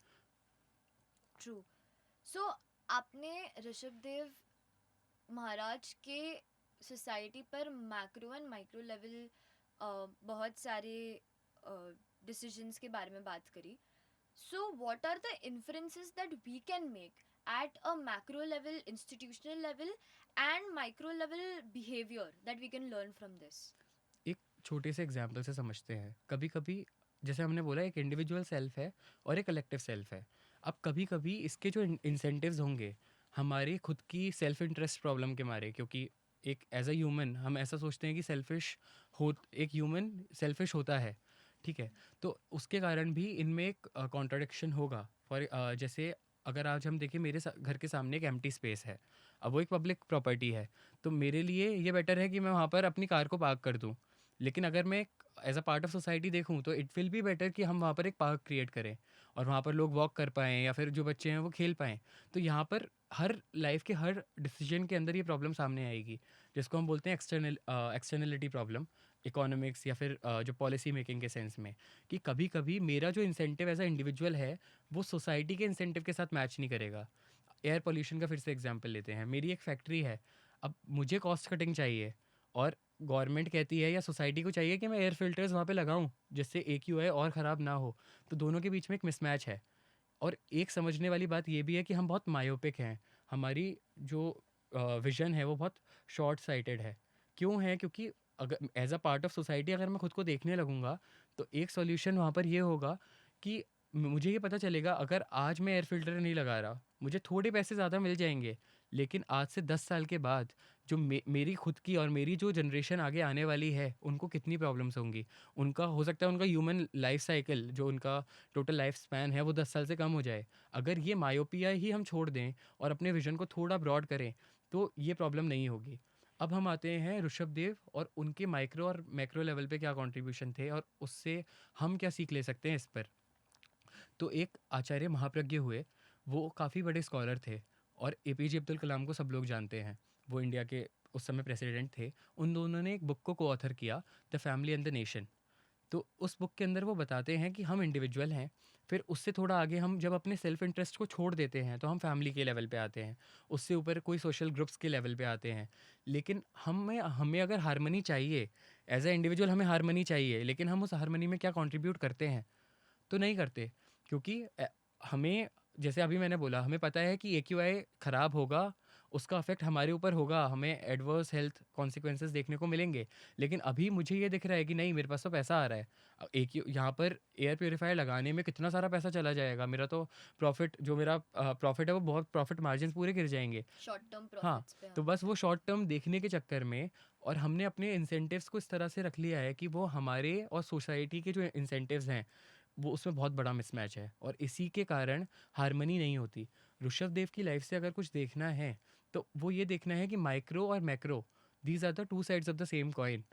ट्रू। सो आपने ऋषभ देव महाराज के सोसाइटी पर मैक्रो एंड माइक्रो लेवल बहुत सारे डिसीजंस के बारे में बात करी. So what are the inferences that we can make at a macro level, institutional level, and micro level behavior that we can learn from this? एक छोटे से एग्जाम्पल से समझते हैं। कभी कभी जैसे हमने बोला, एक इंडिविजुअल सेल्फ है और एक कलेक्टिव सेल्फ है। अब कभी कभी इसके जो इंसेंटिव्स होंगे हमारी खुद की सेल्फ इंटरेस्ट प्रॉब्लम के मारे, क्योंकि एक एज अ ह्यूमन हम ऐसा सोचते हैं कि सेल्फिश हो, एक ह्यूमन सेल्फिश होता है, ठीक है। तो उसके कारण भी इनमें एक कॉन्ट्राडिक्शन होगा। फॉर जैसे अगर आज हम देखें, मेरे घर के सामने एक एम्प्टी स्पेस है, अब वो एक पब्लिक प्रॉपर्टी है, तो मेरे लिए ये बेटर है कि मैं वहाँ पर अपनी कार को पार्क कर दूँ। लेकिन अगर मैं as a part of society देखूँ, तो इट विल बी बेटर कि हम वहाँ पर एक पार्क क्रिएट करें और वहाँ पर लोग वॉक कर पाएँ या फिर जो बच्चे हैं वो खेल पाएँ। तो यहाँ पर हर लाइफ के हर डिसीजन के अंदर ये प्रॉब्लम सामने आएगी, जिसको हम बोलते हैं एक्सटर्नलिटी प्रॉब्लम, इकोनॉमिक्स या फिर जो पॉलिसी मेकिंग के सेंस में, कि कभी कभी मेरा जो इंसेंटिव एज अ इंडिविजुअल है वो सोसाइटी के इंसेंटिव के साथ मैच नहीं करेगा। एयर पोल्यूशन का फिर से एग्जांपल लेते हैं। मेरी एक फैक्ट्री है, अब मुझे कॉस्ट कटिंग चाहिए और गवर्नमेंट कहती है या सोसाइटी को चाहिए कि मैं एयर फिल्टर्स वहाँ पे लगाऊं जिससे AQI और ख़राब ना हो। तो दोनों के बीच में एक मिसमैच है। और एक समझने वाली बात ये भी है कि हम बहुत मायोपिक हैं। हमारी जो विज़न है वो बहुत शॉर्ट साइटेड है। क्यों है? क्योंकि अगर as a part of society अगर मैं खुद को देखने लगूंगा, तो एक सॉल्यूशन वहाँ पर ये होगा कि मुझे ये पता चलेगा, अगर आज मैं एयर फिल्टर नहीं लगा रहा, मुझे थोड़े पैसे ज़्यादा मिल जाएंगे, लेकिन आज से 10 साल के बाद जो मेरी खुद की और मेरी जो जनरेशन आगे आने वाली है उनको कितनी प्रॉब्लम्स होंगी। उनका हो सकता है उनका ह्यूमन लाइफ साइकिल, जो उनका टोटल लाइफ स्पैन है, वो 10 साल से कम हो जाए। अगर ये मायोपिया ही हम छोड़ दें और अपने विजन को थोड़ा ब्रॉड करें, तो ये प्रॉब्लम नहीं होगी। अब हम आते हैं ऋषभ देव और उनके माइक्रो और मैक्रो लेवल पे क्या कंट्रीब्यूशन थे और उससे हम क्या सीख ले सकते हैं इस पर। तो एक आचार्य महाप्रज्ञ हुए, वो काफ़ी बड़े स्कॉलर थे और APJ अब्दुल कलाम को सब लोग जानते हैं। वो इंडिया के उस समय प्रेसिडेंट थे। उन दोनों ने एक बुक को ऑथर किया, the family and the nation. तो उस बुक के अंदर वो बताते हैं कि हम इंडिविजुअल हैं, फिर उससे थोड़ा आगे हम जब अपने सेल्फ इंटरेस्ट को छोड़ देते हैं तो हम फैमिली के लेवल पे आते हैं, उससे ऊपर कोई सोशल ग्रुप्स के लेवल पे आते हैं। लेकिन हमें हमें अगर हारमनी चाहिए, एज अ इंडिविजुअल हमें हारमनी चाहिए, लेकिन हम उस हारमनी में क्या कंट्रीब्यूट करते हैं? तो नहीं करते। क्योंकि हमें, जैसे अभी मैंने बोला, हमें पता है कि AQI ख़राब होगा, उसका इफेक्ट हमारे ऊपर होगा, हमें एडवर्स हेल्थ कॉन्सिक्वेंसेस देखने को मिलेंगे। लेकिन अभी मुझे ये दिख रहा है कि नहीं, मेरे पास तो पैसा आ रहा है। AQ यहाँ पर एयर प्योरीफायर लगाने में कितना सारा पैसा चला जाएगा, मेरा तो प्रॉफिट, जो मेरा प्रॉफिट है वो बहुत प्रॉफिट मार्जिन पूरे गिर जाएंगे। शॉर्ट टर्म हाँ, प्रॉफिट्स पे, तो हाँ. बस वो शॉर्ट टर्म देखने के चक्कर में, और हमने अपने इंसेंटिव्स को इस तरह से रख लिया है कि वो हमारे और सोसाइटी के जो इंसेंटिव्स हैं वो उसमें बहुत बड़ा मिसमैच है, और इसी के कारण हारमनी नहीं होती। ऋषभ देव की लाइफ से अगर कुछ देखना है, तो वो ये देखना है कि माइक्रो और macro, these are the two sides of the same coin.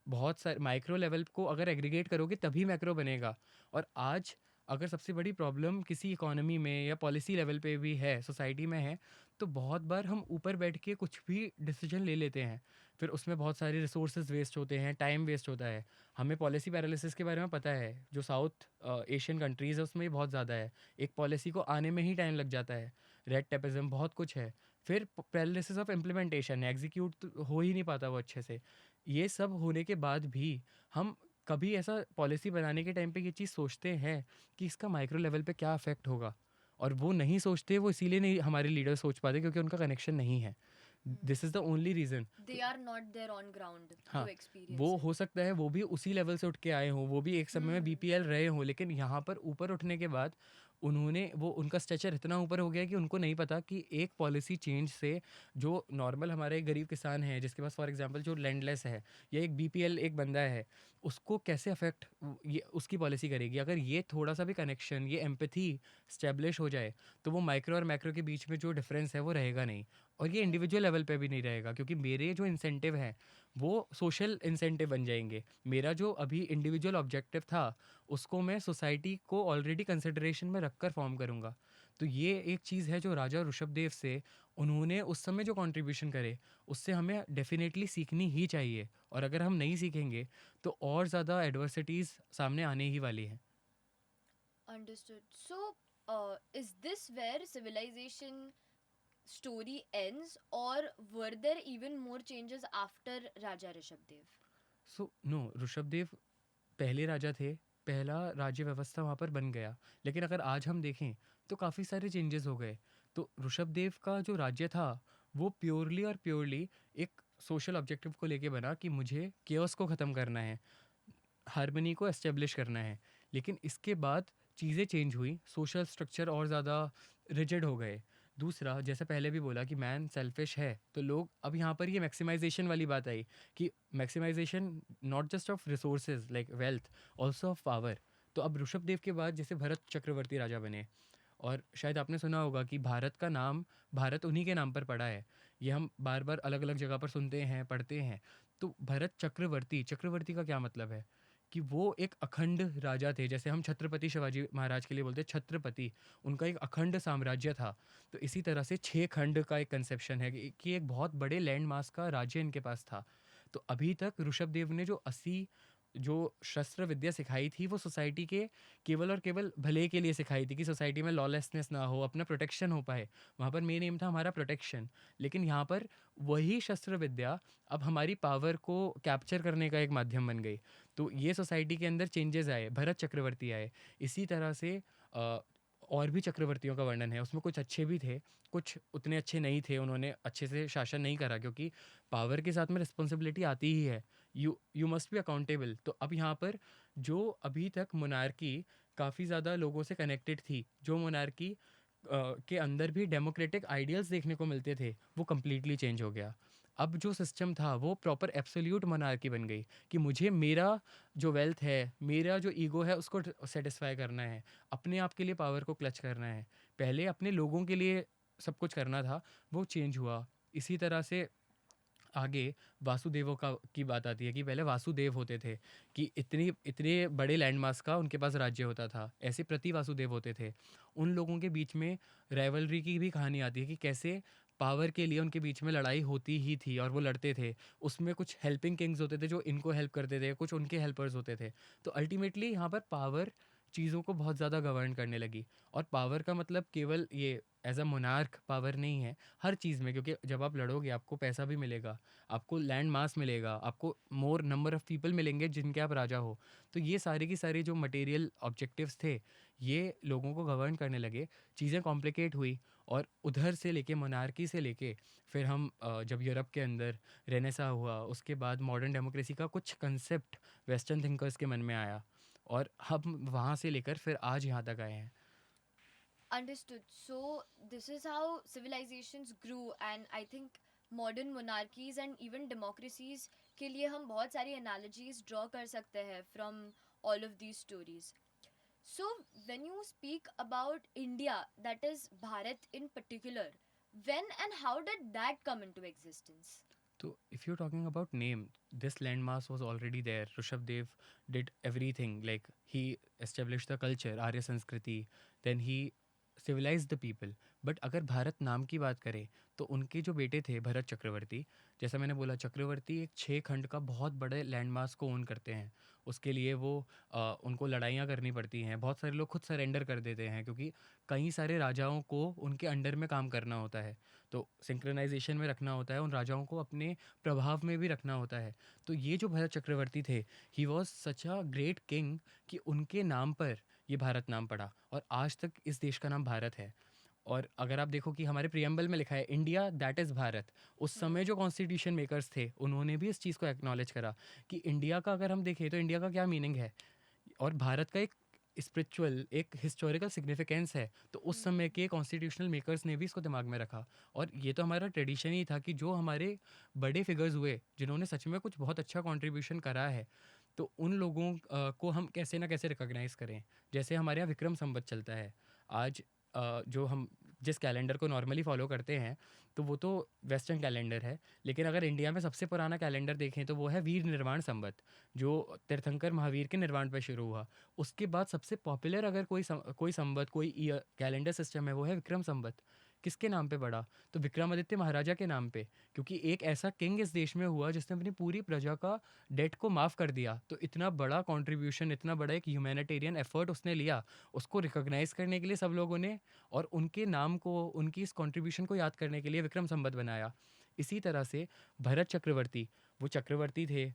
बहुत सारे माइक्रो लेवल को अगर एग्रीगेट करोगे तभी मैक्रो बनेगा। और आज अगर सबसे बड़ी प्रॉब्लम किसी इकोनॉमी में या पॉलिसी लेवल पे भी है, सोसाइटी में है, तो बहुत बार हम ऊपर बैठ के कुछ भी डिसीजन ले लेते हैं। फिर उसमें बहुत सारे रिसोर्सेज वेस्ट होते हैं, टाइम वेस्ट होता है। हमें पॉलिसी पैरालिसिस के बारे में पता है, जो साउथ एशियन कंट्रीज़ है उसमें ये बहुत ज़्यादा है। एक पॉलिसी को आने में ही टाइम लग जाता है, रेड टेपिज्म बहुत कुछ है। फिर पैरालिसिस ऑफ इम्प्लीमेंटेशन, एग्जीक्यूट तो हो ही नहीं पाता वो अच्छे से। ये सब होने के बाद भी हम कभी ऐसा पॉलिसी बनाने के टाइम पे ये चीज़ सोचते हैं कि इसका माइक्रो लेवल पे क्या इफ़ेक्ट होगा? और वो नहीं सोचते, वो इसीलिए नहीं हमारे लीडर सोच पाते क्योंकि उनका कनेक्शन नहीं है। This is the only reason. They are not there on ground to हाँ, experience वो it. हो सकता है वो भी उसी लेवल से उठ के आए हों, वो भी एक समय में Hmm. बीपीएल रहे हों, लेकिन यहाँ पर ऊपर उठने के बाद उन्होंने वो उनका स्टेचर इतना ऊपर हो गया कि उनको नहीं पता कि एक पॉलिसी चेंज से जो नॉर्मल हमारे गरीब किसान है, जिसके पास फॉर एग्जांपल जो लैंडलेस है, या एक बीपीएल एक बंदा है, उसको कैसे अफेक्ट ये उसकी पॉलिसी करेगी। अगर ये थोड़ा सा भी कनेक्शन, ये एम्पैथी स्टैब्लिश हो जाए, तो वो माइक्रो और मैक्रो के बीच में जो डिफरेंस है वो रहेगा नहीं। और ये इंडिविजुअल लेवल पे भी नहीं रहेगा, क्योंकि मेरे जो इंसेंटिव हैं वो सोशल इंसेंटिव बन जाएंगे। मेरा जो अभी इंडिविजुअल ऑब्जेक्टिव था, उसको मैं सोसाइटी को ऑलरेडी कंसिडरेशन में रखकर फॉर्म करूँगा। तो ये एक चीज़ है जो राजा ऋषभदेव से उन्होंने उस समय जो कंट्रीब्यूशन करे, उससे हमें डेफिनेटली सीखनी ही चाहिए। और अगर हम नहीं सीखेंगे तो और ज़्यादा एडवर्सिटीज़ सामने आने ही वाली हैं। Understood. So, is this where civilization story ends, or were there even more changes after Raja Rishabdev? So no, Rishabhdev पहले राजा थे, पहला राज्य व्यवस्था वहाँ पर बन गया। लेकिन अगर आज हम देखें तो काफ़ी सारे चेंजेस हो गए। तो ऋषभदेव का जो राज्य था वो प्योरली और प्योरली एक सोशल ऑब्जेक्टिव को लेके बना कि मुझे केओस को ख़त्म करना है, हार्मनी को एस्टेब्लिश करना है। लेकिन इसके बाद चीज़ें चेंज हुई, सोशल स्ट्रक्चर और ज़्यादा रिजिड हो गए। दूसरा, जैसे पहले भी बोला कि मैन सेल्फिश है, तो लोग अब यहाँ पर ये मैक्सिमाइजेशन वाली बात आई कि maximization not just of resources like wealth, also of power. तो अब ऋषभदेव के बाद जैसे भरत चक्रवर्ती राजा बने, और शायद आपने सुना होगा कि भारत का नाम भारत उन्हीं के नाम पर पड़ा है। ये हम बार बार अलग अलग जगह पर सुनते हैं, पढ़ते हैं। तो भरत चक्रवर्ती, चक्रवर्ती का क्या मतलब है कि वो एक अखंड राजा थे। जैसे हम छत्रपति शिवाजी महाराज के लिए बोलते हैं छत्रपति, उनका एक अखंड साम्राज्य था। तो इसी तरह से छः खंड का एक कंसेप्शन है कि एक बहुत बड़े लैंड मास का राज्य इनके पास था। तो अभी तक ऋषभदेव ने जो 80 जो शस्त्र विद्या सिखाई थी, वो सोसाइटी के केवल और केवल भले के लिए सिखाई थी कि सोसाइटी में लॉलेसनेस ना हो, अपना प्रोटेक्शन हो पाए। वहाँ पर मेन एम था हमारा प्रोटेक्शन। लेकिन यहाँ पर वही शस्त्र विद्या अब हमारी पावर को कैप्चर करने का एक माध्यम बन गई। तो ये सोसाइटी के अंदर चेंजेस आए, भरत चक्रवर्ती आए। इसी तरह से अ, और भी चक्रवर्तियों का वर्णन है, उसमें कुछ अच्छे भी थे, कुछ उतने अच्छे नहीं थे, उन्होंने अच्छे से शासन नहीं करा, क्योंकि पावर के साथ में रिस्पॉन्सिबिलिटी आती ही है। You must be accountable. तो अब यहाँ पर जो अभी तक मोनार्की काफ़ी ज़्यादा लोगों से कनेक्टेड थी, जो मोनार्की के अंदर भी डेमोक्रेटिक आइडियल्स देखने को मिलते थे, वो कम्प्लीटली चेंज हो गया। अब जो सिस्टम था वो प्रॉपर एब्सोल्यूट मोनार्की बन गई कि मुझे मेरा जो वेल्थ है, मेरा जो ईगो है, उसको सेटिस्फाई करना है, अपने आप के लिए पावर को क्लच करना है। पहले अपने लोगों के लिए सब कुछ करना था, वो चेंज हुआ। इसी तरह से आगे वासुदेवों का की बात आती है कि पहले वासुदेव होते थे, कि इतनी इतने बड़े लैंड मास का उनके पास राज्य होता था। ऐसे प्रति वासुदेव होते थे। उन लोगों के बीच में राइवलरी की भी कहानी आती है कि कैसे पावर के लिए उनके बीच में लड़ाई होती ही थी और वो लड़ते थे। उसमें कुछ हेल्पिंग किंग्स होते थे जो इनको हेल्प करते थे, कुछ उनके हेल्पर्स होते थे। तो अल्टीमेटली यहाँ पर पावर चीज़ों को बहुत ज़्यादा गवर्न करने लगी। और पावर का मतलब केवल ये एज अ मोनार्क पावर नहीं है, हर चीज़ में। क्योंकि जब आप लड़ोगे आपको पैसा भी मिलेगा, आपको लैंड मास मिलेगा, आपको मोर नंबर ऑफ़ पीपल मिलेंगे जिनके आप राजा हो। तो ये सारे की सारी जो मटेरियल ऑब्जेक्टिव्स थे, ये लोगों को गवर्न करने लगे। चीज़ें कॉम्प्लिकेट हुई, और उधर से लेके मोनार्की से लेके फिर हम जब यूरोप के अंदर रेनेसा हुआ, उसके बाद मॉडर्न डेमोक्रेसी का कुछ कंसेप्ट वेस्टर्न थिंकर्स के मन में आया, और हम वहाँ से लेकर फिर आज यहाँ तक आए हैं। Understood. So, this is how civilizations grew, and I think modern monarchies and even democracies के लिए हम बहुत सारी analogies draw कर सकते हैं from all of these stories. So, when you speak about India, that is Bharat in particular, when and how did that come into existence? So if you're talking about name, this landmass was already there. Rishabh Dev did everything. Like he established the culture, Arya Sanskriti, then he civilized the people. But अगर भारत नाम की बात करें तो उनके जो बेटे थे भरत चक्रवर्ती, जैसा मैंने बोला चक्रवर्ती एक 6 खंड का बहुत बड़े लैंडमास को ओन करते हैं। उसके लिए वो उनको लड़ाइयाँ करनी पड़ती हैं, बहुत सारे लोग खुद सरेंडर कर देते हैं क्योंकि कई सारे राजाओं को उनके अंडर में काम करना होता है। तो सिंक्रोनाइजेशन में रखना होता है, उन राजाओं को अपने प्रभाव में भी रखना होता है। तो ये जो भरत चक्रवर्ती थे, he was such a great king कि उनके नाम पर ये भारत नाम पड़ा और आज तक इस देश का नाम भारत है। और अगर आप देखो कि हमारे प्रियम्बल में लिखा है इंडिया दैट इज़ भारत, उस समय जो कॉन्स्टिट्यूशन मेकर्स थे उन्होंने भी इस चीज़ को एक्नॉलेज करा कि इंडिया का अगर हम देखें तो इंडिया का क्या मीनिंग है और भारत का एक स्पिरिचुअल एक हिस्टोरिकल सिग्निफिकेंस है। तो उस समय के कॉन्स्टिट्यूशनल मेकर्स ने भी इसको दिमाग में रखा और ये तो हमारा ट्रेडिशन ही था कि जो हमारे बड़े फिगर्स हुए जिन्होंने सच में कुछ बहुत अच्छा कंट्रीब्यूशन करा है, तो उन लोगों को हम कैसे ना कैसे रिकॉग्नाइज करें। जैसे हमारे यहाँ विक्रम संवत चलता है आज, जो हम जिस कैलेंडर को नॉर्मली फॉलो करते हैं तो वो तो वेस्टर्न कैलेंडर है, लेकिन अगर इंडिया में सबसे पुराना कैलेंडर देखें तो वो है वीर निर्वाण संवत, जो तीर्थंकर महावीर के निर्वाण पर शुरू हुआ। उसके बाद सबसे पॉपुलर अगर कोई संवत कोई ईयर कैलेंडर सिस्टम है वो है विक्रम संवत। किसके नाम पे पड़ा? तो विक्रमादित्य महाराजा के नाम पे, क्योंकि एक ऐसा किंग इस देश में हुआ जिसने अपनी पूरी प्रजा का डेट को माफ़ कर दिया। तो इतना बड़ा कंट्रीब्यूशन, इतना बड़ा एक ह्यूमैनिटेरियन एफर्ट उसने लिया, उसको रिकॉग्नाइज करने के लिए सब लोगों ने और उनके नाम को, उनकी इस कंट्रीब्यूशन को याद करने के लिए विक्रम संवत बनाया। इसी तरह से भरत चक्रवर्ती, वो चक्रवर्ती थे,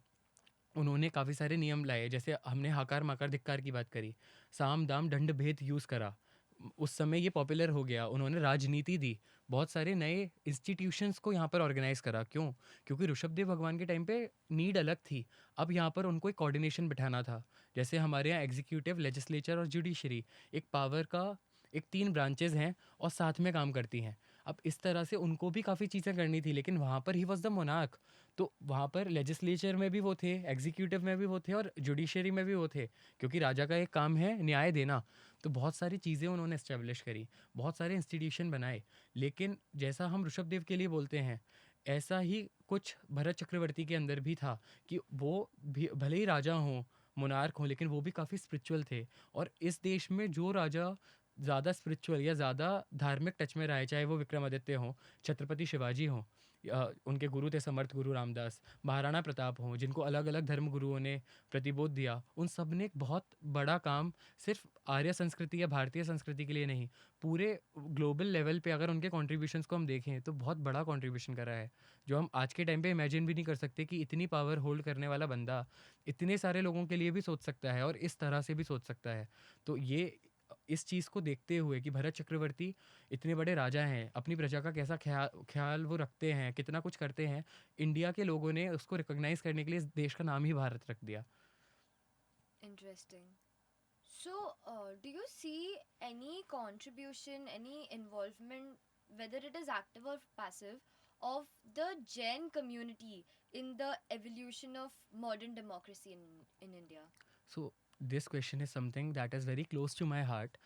उन्होंने काफ़ी सारे नियम लाए। जैसे हमने हाकार माकार धिक्कार की बात करी, साम दाम दंड भेद यूज़ करा, उस समय ये पॉपुलर हो गया। उन्होंने राजनीति दी, बहुत सारे नए इंस्टीट्यूशंस को यहाँ पर ऑर्गेनाइज करा। क्यों? क्योंकि ऋषभदेव भगवान के टाइम पे नीड अलग थी, अब यहाँ पर उनको एक कोऑर्डिनेशन बिठाना था। जैसे हमारे यहाँ एग्जीक्यूटिव, लेजिस्लेचर और जुडिशरी एक पावर का एक 3 ब्रांचेज हैं और साथ में काम करती हैं। अब इस तरह से उनको भी काफ़ी चीज़ें करनी थी, लेकिन वहाँ पर ही वॉज द मोनार्क। तो वहाँ पर लेजिस्लेचर में भी वो थे, एग्जीक्यूटिव में भी वो थे और जुडिशरी में भी वो थे, क्योंकि राजा का एक काम है न्याय देना। तो बहुत सारी चीज़ें उन्होंने इस्टेब्लिश करी, बहुत सारे इंस्टीट्यूशन बनाए। लेकिन जैसा हम ऋषभदेव के लिए बोलते हैं, ऐसा ही कुछ भरत चक्रवर्ती के अंदर भी था कि वो भी भले ही राजा हों, मोनार्क हों, लेकिन वो भी काफ़ी स्पिरिचुअल थे। और इस देश में जो राजा ज़्यादा स्पिरिचुअल या ज़्यादा धार्मिक टच में रहे, चाहे वो विक्रमादित्य हों, छत्रपति शिवाजी हों, या उनके गुरु थे समर्थ गुरु रामदास, महाराणा प्रताप हों, जिनको अलग अलग धर्म गुरुओं ने प्रतिबोध दिया, उन सब ने एक बहुत बड़ा काम सिर्फ आर्य संस्कृति या भारतीय संस्कृति के लिए नहीं, पूरे ग्लोबल लेवल पे अगर उनके कॉन्ट्रीब्यूशंस को हम देखें तो बहुत बड़ा कॉन्ट्रीब्यूशन करा है, जो हम आज के टाइम पे इमेजिन भी नहीं कर सकते कि इतनी पावर होल्ड करने वाला बंदा इतने सारे लोगों के लिए भी सोच सकता है और इस तरह से भी सोच सकता है। तो ये इस चीज़ को देखते हुए कि भरत चक्रवर्ती इतने बड़े राजा हैं, अपनी प्रजा का कैसा ख्याल ख्याल वो रखते हैं, कितना कुछ करते हैं, इंडिया के लोगों ने उसको रिकॉग्नाइज करने के लिए इस देश का नाम ही भारत रख दिया। Interesting. So, do you see any contribution, any involvement, whether it is active or passive, of the Jain community in the evolution of modern democracy in India? So this question is something that is very close to my heart.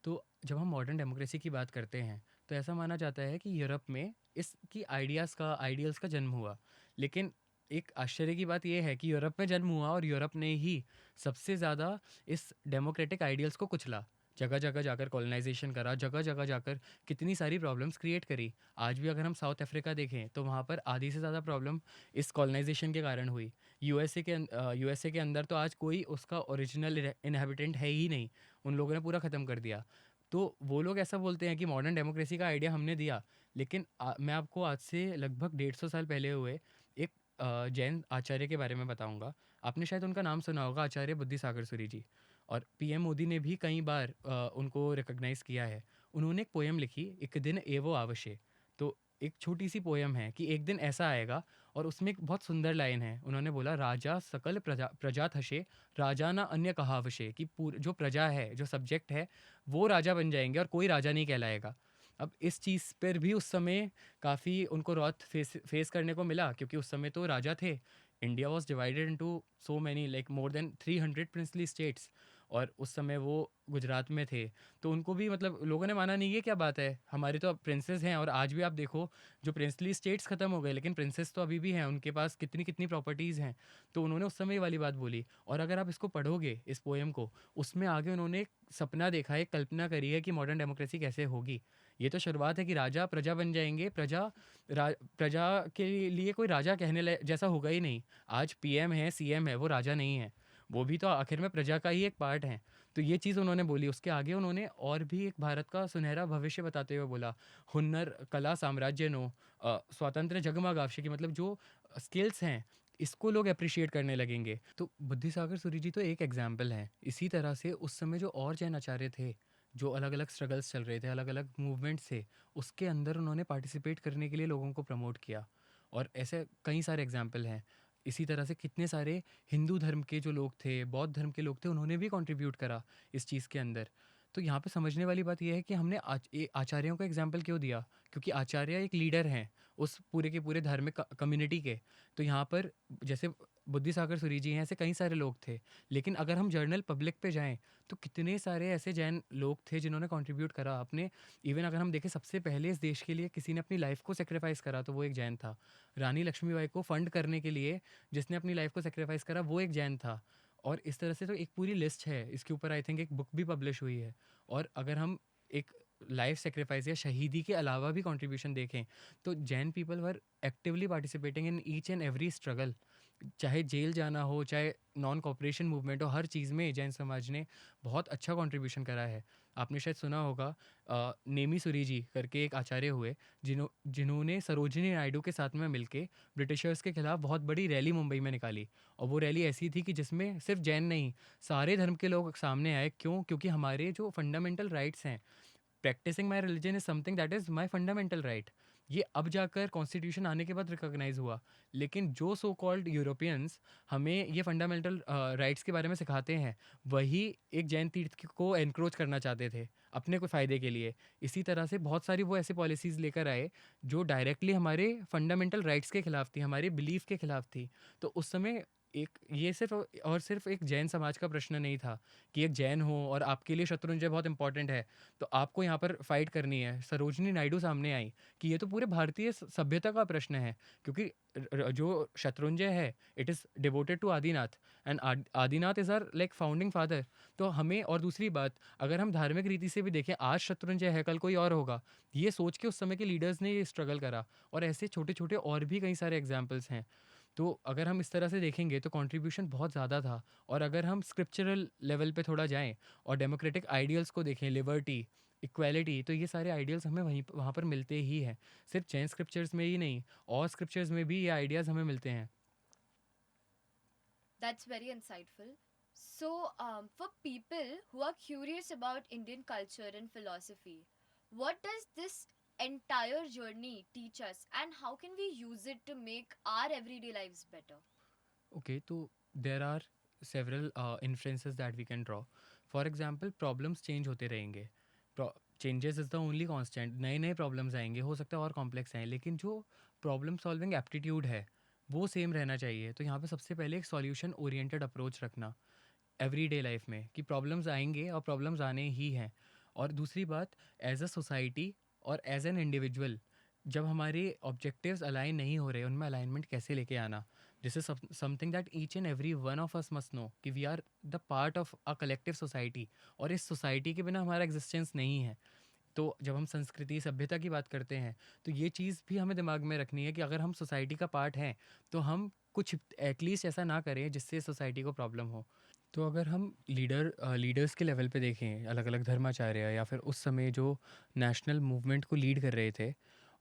तो जब हम modern democracy की बात करते हैं तो ऐसा माना जाता है कि यूरोप में इसकी आइडियल्स का जन्म हुआ, लेकिन एक आश्चर्य की बात यह है कि यूरोप में जन्म हुआ और यूरोप ने ही सबसे ज़्यादा इस डेमोक्रेटिक आइडियल्स को कुचला, जगह जगह जाकर कॉलोनाइजेशन करा, जगह जगह जाकर कितनी सारी प्रॉब्लम्स क्रिएट करी। आज भी अगर हम साउथ अफ्रीका देखें तो वहाँ पर आधी से ज़्यादा प्रॉब्लम इस कॉलोनाइजेशन के कारण हुई। यूएसए के अंदर तो आज कोई उसका ओरिजिनल इनहेबिटेंट है ही नहीं, उन लोगों ने पूरा ख़त्म कर दिया। तो वो लोग ऐसा बोलते हैं कि मॉडर्न डेमोक्रेसी का आइडिया हमने दिया, लेकिन मैं आपको आज से लगभग 150 साल पहले हुए एक जैन आचार्य के बारे में बताऊंगा। आपने शायद उनका नाम सुना होगा, आचार्य बुद्धिसागर सूरी जी। और पीएम मोदी ने भी कई बार उनको रिकॉग्नाइज़ किया है। उन्होंने एक पोएम लिखी, एक दिन एवो आवश्य। तो एक छोटी सी पोएम है कि एक दिन ऐसा आएगा, और उसमें एक बहुत सुंदर लाइन है। उन्होंने बोला, राजा सकल प्रजा हशे, राजा ना अन्य कहावशे, कि जो प्रजा है, जो सब्जेक्ट है, वो राजा बन जाएंगे और कोई राजा नहीं कहलाएगा। अब इस चीज़ पर भी उस समय काफ़ी उनको रॉथ फेस करने को मिला, क्योंकि उस समय तो राजा थे। India was divided into so many, like more than 300 princely states, और उस समय वो गुजरात में थे, तो उनको भी मतलब लोगों ने माना नहीं, ये क्या बात है, हमारे तो प्रिंसेस हैं। और आज भी आप देखो, जो प्रिंसली स्टेट्स ख़त्म हो गए लेकिन प्रिंसेस तो अभी भी हैं, उनके पास कितनी कितनी प्रॉपर्टीज़ हैं। तो उन्होंने उस समय ये वाली बात बोली। और अगर आप इसको पढ़ोगे, इस पोएम को, उसमें आगे उन्होंने एक सपना देखा है, एक कल्पना करी है कि मॉडर्न डेमोक्रेसी कैसे होगी। ये तो शुरुआत है कि राजा प्रजा बन जाएंगे, प्रजा के लिए कोई राजा जैसा होगा ही नहीं। आज पीएम है, सीएम है, वो राजा नहीं है, वो भी तो आखिर में प्रजा का ही एक पार्ट है। तो ये चीज़ उन्होंने बोली। उसके आगे उन्होंने और भी एक भारत का सुनहरा भविष्य बताते हुए बोला, हुनर कला साम्राज्य नो, स्वातंत्र्य जगमग आवश्यक, कि मतलब जो स्किल्स हैं, इसको लोग अप्रिशिएट करने लगेंगे। तो बुद्धिसागर सूरी जी तो एक एग्जाम्पल हैं। इसी तरह से उस समय जो और जैन आचार्य थे, जो अलग अलग स्ट्रगल्स चल रहे थे, अलग अलग मूवमेंट्स थे, उसके अंदर उन्होंने पार्टिसिपेट करने के लिए लोगों को प्रमोट किया। और ऐसे कई सारे एग्जाम्पल हैं। इसी तरह से कितने सारे हिंदू धर्म के जो लोग थे, बौद्ध धर्म के लोग थे, उन्होंने भी कंट्रीब्यूट करा इस चीज़ के अंदर। तो यहाँ पे समझने वाली बात यह है कि हमने आचार्यों का एग्जाम्पल क्यों दिया, क्योंकि आचार्य एक लीडर हैं उस पूरे के पूरे धार्मिक कम्युनिटी के। तो यहाँ पर जैसे बुद्धिसागर सूरी जी हैं, ऐसे कई सारे लोग थे। लेकिन अगर हम जर्नल पब्लिक पे जाएं, तो कितने सारे ऐसे जैन लोग थे जिन्होंने कंट्रीब्यूट करा अपने। इवन अगर हम देखें, सबसे पहले इस देश के लिए किसी ने अपनी लाइफ को सेक्रीफाइस करा तो वो एक जैन था। रानी लक्ष्मीबाई को फंड करने के लिए जिसने अपनी लाइफ को सेक्रीफाइस करा, वो एक जैन था। और इस तरह से तो एक पूरी लिस्ट है, इसके ऊपर आई थिंक एक बुक भी पब्लिश हुई है। और अगर हम एक लाइफ सेक्रीफाइस या शहीदी के अलावा भी कंट्रीब्यूशन देखें, तो Jain people were actively participating in each and every struggle. चाहे जेल जाना हो, चाहे नॉन कॉपरेशन मूवमेंट हो, हर चीज़ में जैन समाज ने बहुत अच्छा कंट्रीब्यूशन करा है। आपने शायद सुना होगा, नेमी सूरी जी करके एक आचार्य हुए, जिन्होंने सरोजिनी नायडू के साथ में मिलके ब्रिटिशर्स के खिलाफ बहुत बड़ी रैली मुंबई में निकाली। और वो रैली ऐसी थी कि जिसमें सिर्फ जैन नहीं, सारे धर्म के लोग सामने आए। क्यों? क्योंकि हमारे जो फंडामेंटल राइट्स हैं, practising my religion is something that is my fundamental right, ये अब जाकर कॉन्स्टिट्यूशन आने के बाद रिकॉग्नाइज हुआ। लेकिन जो सो कॉल्ड यूरोपियंस हमें ये फंडामेंटल राइट्स के बारे में सिखाते हैं, वही एक जैन तीर्थ को एनक्रोच करना चाहते थे अपने कोई फ़ायदे के लिए। इसी तरह से बहुत सारी वो ऐसे पॉलिसीज़ लेकर आए जो डायरेक्टली हमारे फंडामेंटल राइट्स के खिलाफ थी, हमारे बिलीफ के खिलाफ थी। तो उस समय एक ये सिर्फ और सिर्फ एक जैन समाज का प्रश्न नहीं था कि एक जैन हो और आपके लिए शत्रुंजय बहुत इंपॉर्टेंट है, तो आपको यहाँ पर फाइट करनी है। सरोजनी नायडू सामने आई कि ये तो पूरे भारतीय सभ्यता का प्रश्न है, क्योंकि जो शत्रुंजय है, it is devoted to Adinath, and Adinath is our like founding father. तो हमें, और दूसरी बात, अगर हम धार्मिक रीति से भी देखें, आज शत्रुंजय है, कल कोई और होगा, ये सोच के उस समय के लीडर्स ने ये स्ट्रगल करा। और ऐसे छोटे छोटे और भी कई सारे एग्जाम्पल्स हैं। तो अगर हम इस तरह से देखेंगे तो कंट्रीब्यूशन बहुत ज़्यादा था। और अगर हम स्क्रिप्चरल लेवल पे थोड़ा जाएं और डेमोक्रेटिक आइडियल्स को देखें, लिबर्टी, इक्वालिटी, तो ये सारे आइडियल्स हमें वहाँ पर मिलते ही हैं। सिर्फ जैन स्क्रिप्चर्स में ही नहीं, और स्क्रिप्चर्स में भी ये आइडियाज़ हमें मिलते हैं। That's very insightful. So, for people who are curious about Indian culture and philosophy, what does this entire journey teach us, and how can we use it to make our everyday lives better? Okay, तो there are several influences that we can draw. For example, problems change होते रहेंगे, changes is the only constant. नए नए problems आएंगे, हो सकता है और कॉम्प्लेक्स आएँ, लेकिन जो प्रॉब्लम सॉल्विंग एप्टीट्यूड है वो सेम रहना चाहिए। तो यहाँ पे सबसे पहले एक सॉल्यूशन ओरिएंटेड अप्रोच रखना एवरीडे लाइफ में, कि प्रॉब्लम्स आएंगे और प्रॉब्लम्स आने ही हैं। और दूसरी बात, एज अ सोसाइटी और एज एन इंडिविजुअल, जब हमारे ऑब्जेक्टिव्स अलाइन नहीं हो रहे, उनमें अलाइनमेंट कैसे लेके आना। This is something that each and every one of us must know, कि we are the part of a collective society, और इस सोसाइटी के बिना हमारा एग्जिस्टेंस नहीं है। तो जब हम संस्कृति सभ्यता की बात करते हैं, तो ये चीज़ भी हमें दिमाग में रखनी है कि अगर हम सोसाइटी का पार्ट हैं, तो हम कुछ एटलीस्ट ऐसा ना करें जिससे सोसाइटी को प्रॉब्लम हो। तो अगर हम लीडर्स के लेवल पे देखें, अलग अलग धर्माचार्य, या फिर उस समय जो नेशनल मूवमेंट को लीड कर रहे थे,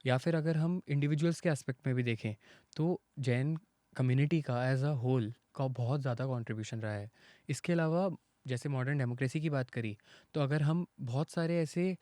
या फिर अगर हम इंडिविजुअल्स के एस्पेक्ट में भी देखें, तो जैन कम्युनिटी का एज अ होल का बहुत ज़्यादा कंट्रीब्यूशन रहा है। इसके अलावा, जैसे मॉडर्न डेमोक्रेसी की बात करी, तो अगर हम बहुत सारे ऐसे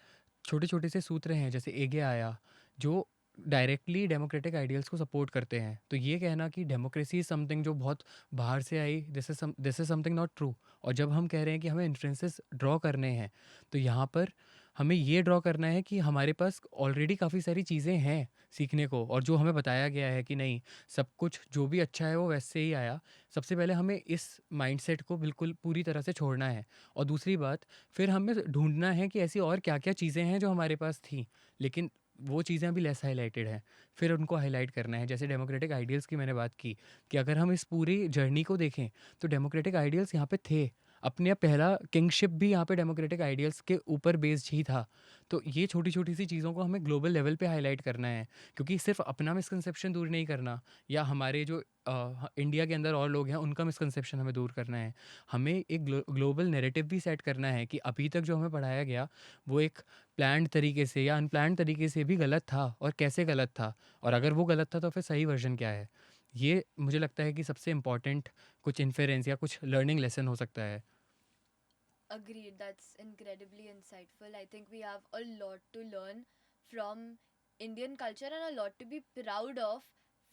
छोटे छोटे से सूत्र हैं, जैसे एगे आया, जो डायरेक्टली डेमोक्रेटिक आइडियल्स को सपोर्ट करते हैं। तो ये कहना कि डेमोक्रेसी इज़ समथिंग जो बहुत बाहर से आई, this is something not true. और जब हम कह रहे हैं कि हमें इन्फ्लुएंसेस ड्रॉ करने हैं, तो यहाँ पर हमें ये ड्रॉ करना है कि हमारे पास ऑलरेडी काफ़ी सारी चीज़ें हैं सीखने को, और जो हमें बताया गया है कि नहीं, सब कुछ जो भी अच्छा है वो वैसे ही आया। सबसे पहले हमें इस माइंडसेट को बिल्कुल पूरी तरह से छोड़ना है। और दूसरी बात, फिर हमें ढूँढना है कि ऐसी और क्या-क्या चीज़ें हैं जो हमारे पास थीं, लेकिन वो चीज़ें अभी लेस हाइलाइटेड हैं। फिर उनको हाइलाइट करना है। जैसे डेमोक्रेटिक आइडियल्स की मैंने बात की, कि अगर हम इस पूरी जर्नी को देखें, तो डेमोक्रेटिक आइडियल्स यहाँ पे थे। अपने पहला किंगशिप भी यहाँ पे डेमोक्रेटिक आइडियल्स के ऊपर बेस्ड ही था। तो ये छोटी-छोटी सी चीज़ों को हमें ग्लोबल लेवल पे हाइलाइट करना है, क्योंकि सिर्फ़ अपना मिसकंसेप्शन दूर नहीं करना, या हमारे जो इंडिया के अंदर और लोग हैं उनका मिसकंसेप्शन हमें दूर करना है। हमें एक ग्लोबल नैरेटिव भी सेट करना है कि अभी तक जो हमें पढ़ाया गया, वो एक प्लान्ड तरीके से या अनप्लान्ड तरीके से भी गलत था, और कैसे गलत था, और अगर वो गलत था तो फिर सही वर्ज़न क्या है। ये मुझे लगता है कि सबसे इम्पोर्टेंट कुछ इन्फेरेंस या कुछ लर्निंग लेसन हो सकता है। Agreed, that's incredibly insightful. I think we have a lot to learn from Indian culture and a lot to be proud of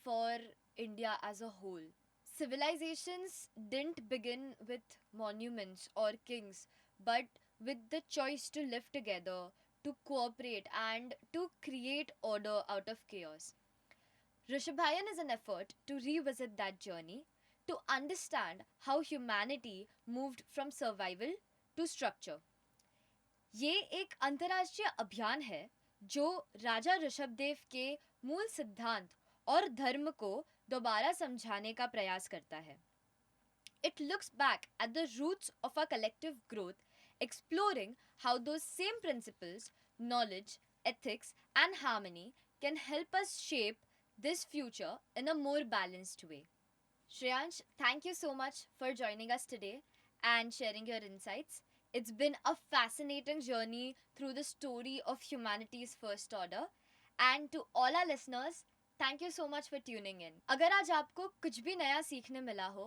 for India as a whole. Civilizations didn't begin with monuments or kings, but with the choice to live together, to cooperate, and to create order out of chaos. Rishabhayan is an effort to revisit that journey, to understand how humanity moved from survival to structure. ये एक अंतर्राष्ट्रीय अभियान है जो राजा ऋषभदेव के मूल सिद्धांत और धर्म को दोबारा समझाने का प्रयास करता है. It looks back at the roots of our collective growth, exploring how those same principles, knowledge, ethics, and harmony can help us shape this future in a more balanced way. Shreyansh, thank you so much for joining us today and sharing your insights. It's been a fascinating journey through the story of humanity's first order. And to all our listeners, thank you so much for tuning in. अगर आज आपको कुछ भी नया सीखने मिला हो,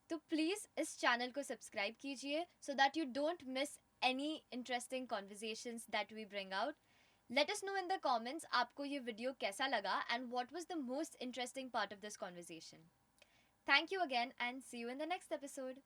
तो प्लीज़ इस चैनल को सब्सक्राइब कीजिए so that you don't miss any interesting conversations that we bring out. Let us know in the comments आपको ये वीडियो कैसा लगा and what was the most interesting part of this conversation. Thank you again and see you in the next episode.